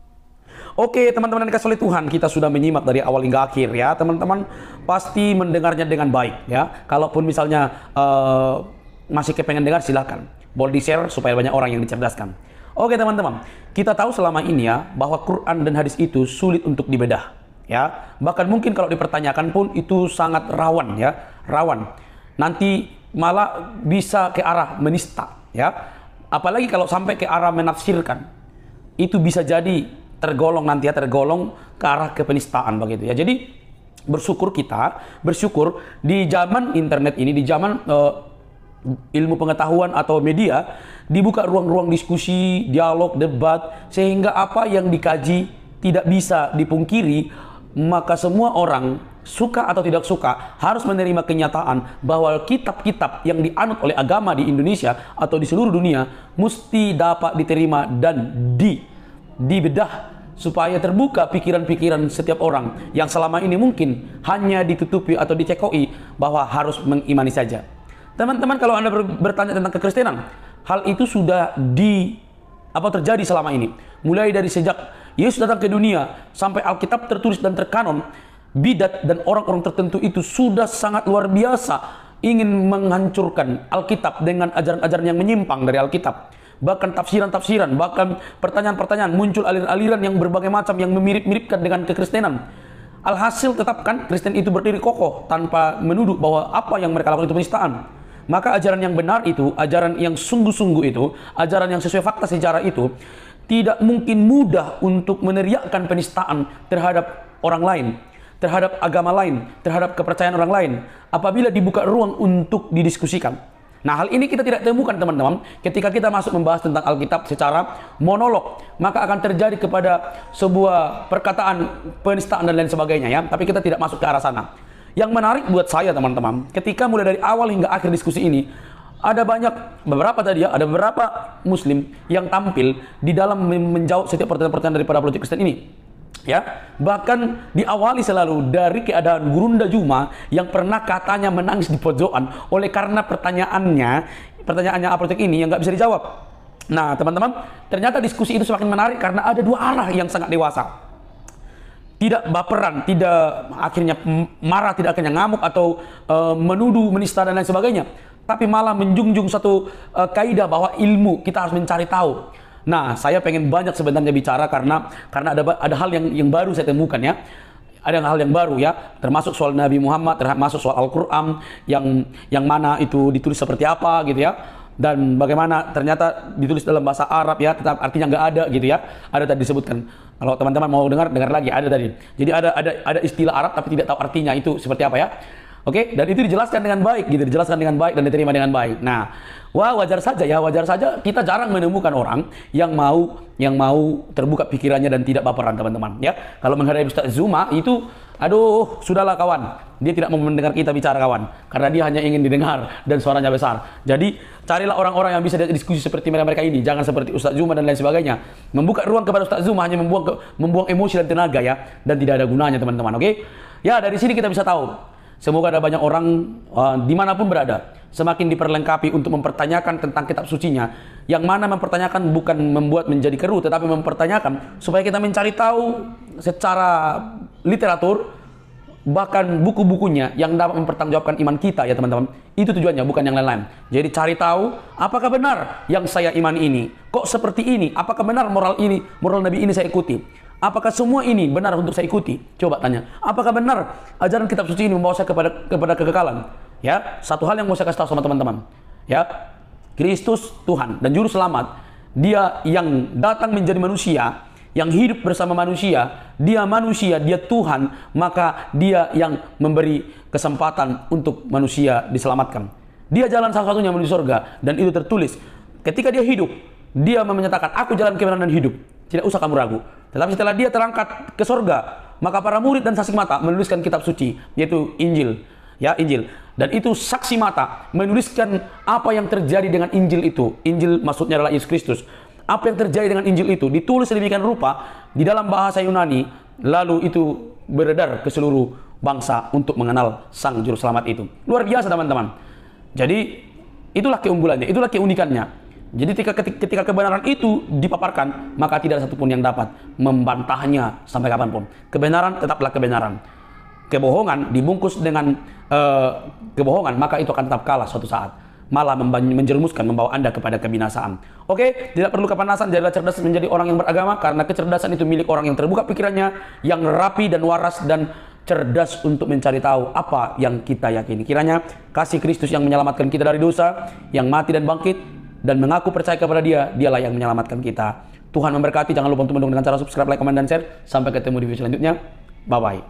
Oke teman-teman yang dikasih oleh Tuhan, kita sudah menyimak dari awal hingga akhir ya. Teman-teman pasti mendengarnya dengan baik ya. Kalaupun misalnya masih kepengen dengar silakan. Boleh di-share supaya banyak orang yang dicerdaskan. Oke teman-teman, kita tahu selama ini ya bahwa Quran dan hadis itu sulit untuk dibedah ya. Bahkan mungkin kalau dipertanyakan pun itu sangat rawan ya. Nanti malah bisa ke arah menista ya. Apalagi kalau sampai ke arah menafsirkan. Itu bisa jadi tergolong ke arah kepenistaan begitu ya. Jadi bersyukur di zaman internet ini, di zaman ilmu pengetahuan atau media, dibuka ruang-ruang diskusi, dialog, debat, sehingga apa yang dikaji tidak bisa dipungkiri, maka semua orang suka atau tidak suka harus menerima kenyataan bahwa kitab-kitab yang dianut oleh agama di Indonesia atau di seluruh dunia mesti dapat diterima dan dibedah supaya terbuka pikiran-pikiran setiap orang yang selama ini mungkin hanya ditutupi atau dicekoi bahwa harus mengimani saja. Teman-teman, kalau Anda bertanya tentang kekristenan, hal itu sudah terjadi selama ini. Mulai dari sejak Yesus datang ke dunia sampai Alkitab tertulis dan terkanon, bidat dan orang-orang tertentu itu sudah sangat luar biasa ingin menghancurkan Alkitab dengan ajaran-ajaran yang menyimpang dari Alkitab. Bahkan tafsiran-tafsiran, bahkan pertanyaan-pertanyaan, muncul aliran-aliran yang berbagai macam yang memirip-miripkan dengan kekristenan. Alhasil tetapkan Kristen itu berdiri kokoh tanpa menuduh bahwa apa yang mereka lakukan itu penistaan. Maka ajaran yang benar itu, ajaran yang sungguh-sungguh itu, ajaran yang sesuai fakta sejarah itu, tidak mungkin mudah untuk meneriakkan penistaan terhadap orang lain, terhadap agama lain, terhadap kepercayaan orang lain, apabila dibuka ruang untuk didiskusikan. Nah, hal ini kita tidak temukan teman-teman ketika kita masuk membahas tentang Alkitab secara monolog, maka akan terjadi kepada sebuah perkataan penistaan dan lain sebagainya ya. Tapi kita tidak masuk ke arah sana. Yang menarik buat saya teman-teman, ketika mulai dari awal hingga akhir diskusi ini, ada beberapa muslim yang tampil di dalam menjawab setiap pertanyaan-pertanyaan daripada apologetik Kristen ini. Ya, bahkan diawali selalu dari keadaan Gurunda Juma yang pernah katanya menangis di pojokan oleh karena pertanyaannya apologetik ini yang nggak bisa dijawab. Nah, teman-teman, ternyata diskusi itu semakin menarik karena ada dua arah yang sangat dewasa. Tidak baperan, tidak akhirnya marah, tidak akhirnya ngamuk atau menuduh, menista dan lain sebagainya, tapi malah menjunjung satu kaidah bahwa ilmu kita harus mencari tahu. Nah, saya pengen banyak sebenarnya bicara karena ada hal yang baru saya temukan ya. Ada hal yang baru ya, termasuk soal Nabi Muhammad, termasuk soal Al-Qur'an yang mana itu ditulis seperti apa gitu ya. Dan bagaimana ternyata ditulis dalam bahasa Arab ya, tetap artinya nggak ada gitu ya. Ada tadi disebutkan. Kalau teman-teman mau dengar lagi, ada tadi. Jadi ada istilah Arab tapi tidak tahu artinya itu seperti apa ya. Oke, dan itu dijelaskan dengan baik gitu, dijelaskan dengan baik dan diterima dengan baik. Nah, wajar saja kita jarang menemukan orang yang mau terbuka pikirannya dan tidak baperan, teman-teman ya. Kalau menghadapi Ustaz Zuma itu, aduh, sudahlah kawan. Dia tidak mau mendengar kita bicara kawan, karena dia hanya ingin didengar dan suaranya besar. Jadi, carilah orang-orang yang bisa diskusi seperti mereka ini, jangan seperti Ustaz Zuma dan lain sebagainya. Membuka ruang kepada Ustaz Zuma hanya membuang emosi dan tenaga ya, dan tidak ada gunanya, teman-teman. Oke? Ya, dari sini kita bisa tahu. Semoga ada banyak orang dimanapun berada semakin diperlengkapi untuk mempertanyakan tentang kitab sucinya, yang mana mempertanyakan bukan membuat menjadi keruh, tetapi mempertanyakan supaya kita mencari tahu secara literatur, bahkan buku-bukunya yang dapat mempertanggungjawabkan iman kita ya teman-teman. Itu tujuannya, bukan yang lain-lain. Jadi cari tahu apakah benar yang saya imani ini, kok seperti ini, apakah benar moral Nabi ini saya ikuti. Apakah semua ini benar untuk saya ikuti? Coba tanya. Apakah benar ajaran kitab suci ini membawa saya kepada kekekalan? Ya, satu hal yang mau saya kasih tahu sama teman-teman. Ya, Kristus Tuhan dan juru selamat. Dia yang datang menjadi manusia, yang hidup bersama manusia, dia Tuhan, maka dia yang memberi kesempatan untuk manusia diselamatkan. Dia jalan satu-satunya menuju surga, dan itu tertulis. Ketika dia hidup, dia menyatakan, aku jalan kebenaran dan hidup. Tidak usah kamu ragu. Tetapi setelah dia terangkat ke surga, maka para murid dan saksi mata menuliskan kitab suci, yaitu Injil. Ya, Injil. Dan itu saksi mata menuliskan apa yang terjadi dengan Injil itu. Injil maksudnya adalah Yesus Kristus. Apa yang terjadi dengan Injil itu ditulis sedemikian rupa di dalam bahasa Yunani, lalu itu beredar ke seluruh bangsa untuk mengenal Sang Juru Selamat itu. Luar biasa, teman-teman. Jadi itulah keunggulannya, itulah keunikannya. Jadi ketika kebenaran itu dipaparkan, maka tidak ada satupun yang dapat membantahnya sampai kapanpun. Kebenaran tetaplah kebenaran. Kebohongan dibungkus dengan kebohongan, maka itu akan tetap kalah suatu saat. Malah menjerumuskan, membawa Anda kepada kebinasaan. Oke, tidak perlu kepanasan, jadilah cerdas menjadi orang yang beragama, karena kecerdasan itu milik orang yang terbuka pikirannya, yang rapi dan waras dan cerdas untuk mencari tahu apa yang kita yakini. Kiranya kasih Kristus yang menyelamatkan kita dari dosa, yang mati dan bangkit, dan mengaku percaya kepada dialah yang menyelamatkan kita. Tuhan memberkati. Jangan lupa untuk mendukung dengan cara subscribe, like, komen, dan share. Sampai ketemu di video selanjutnya. Bye-bye.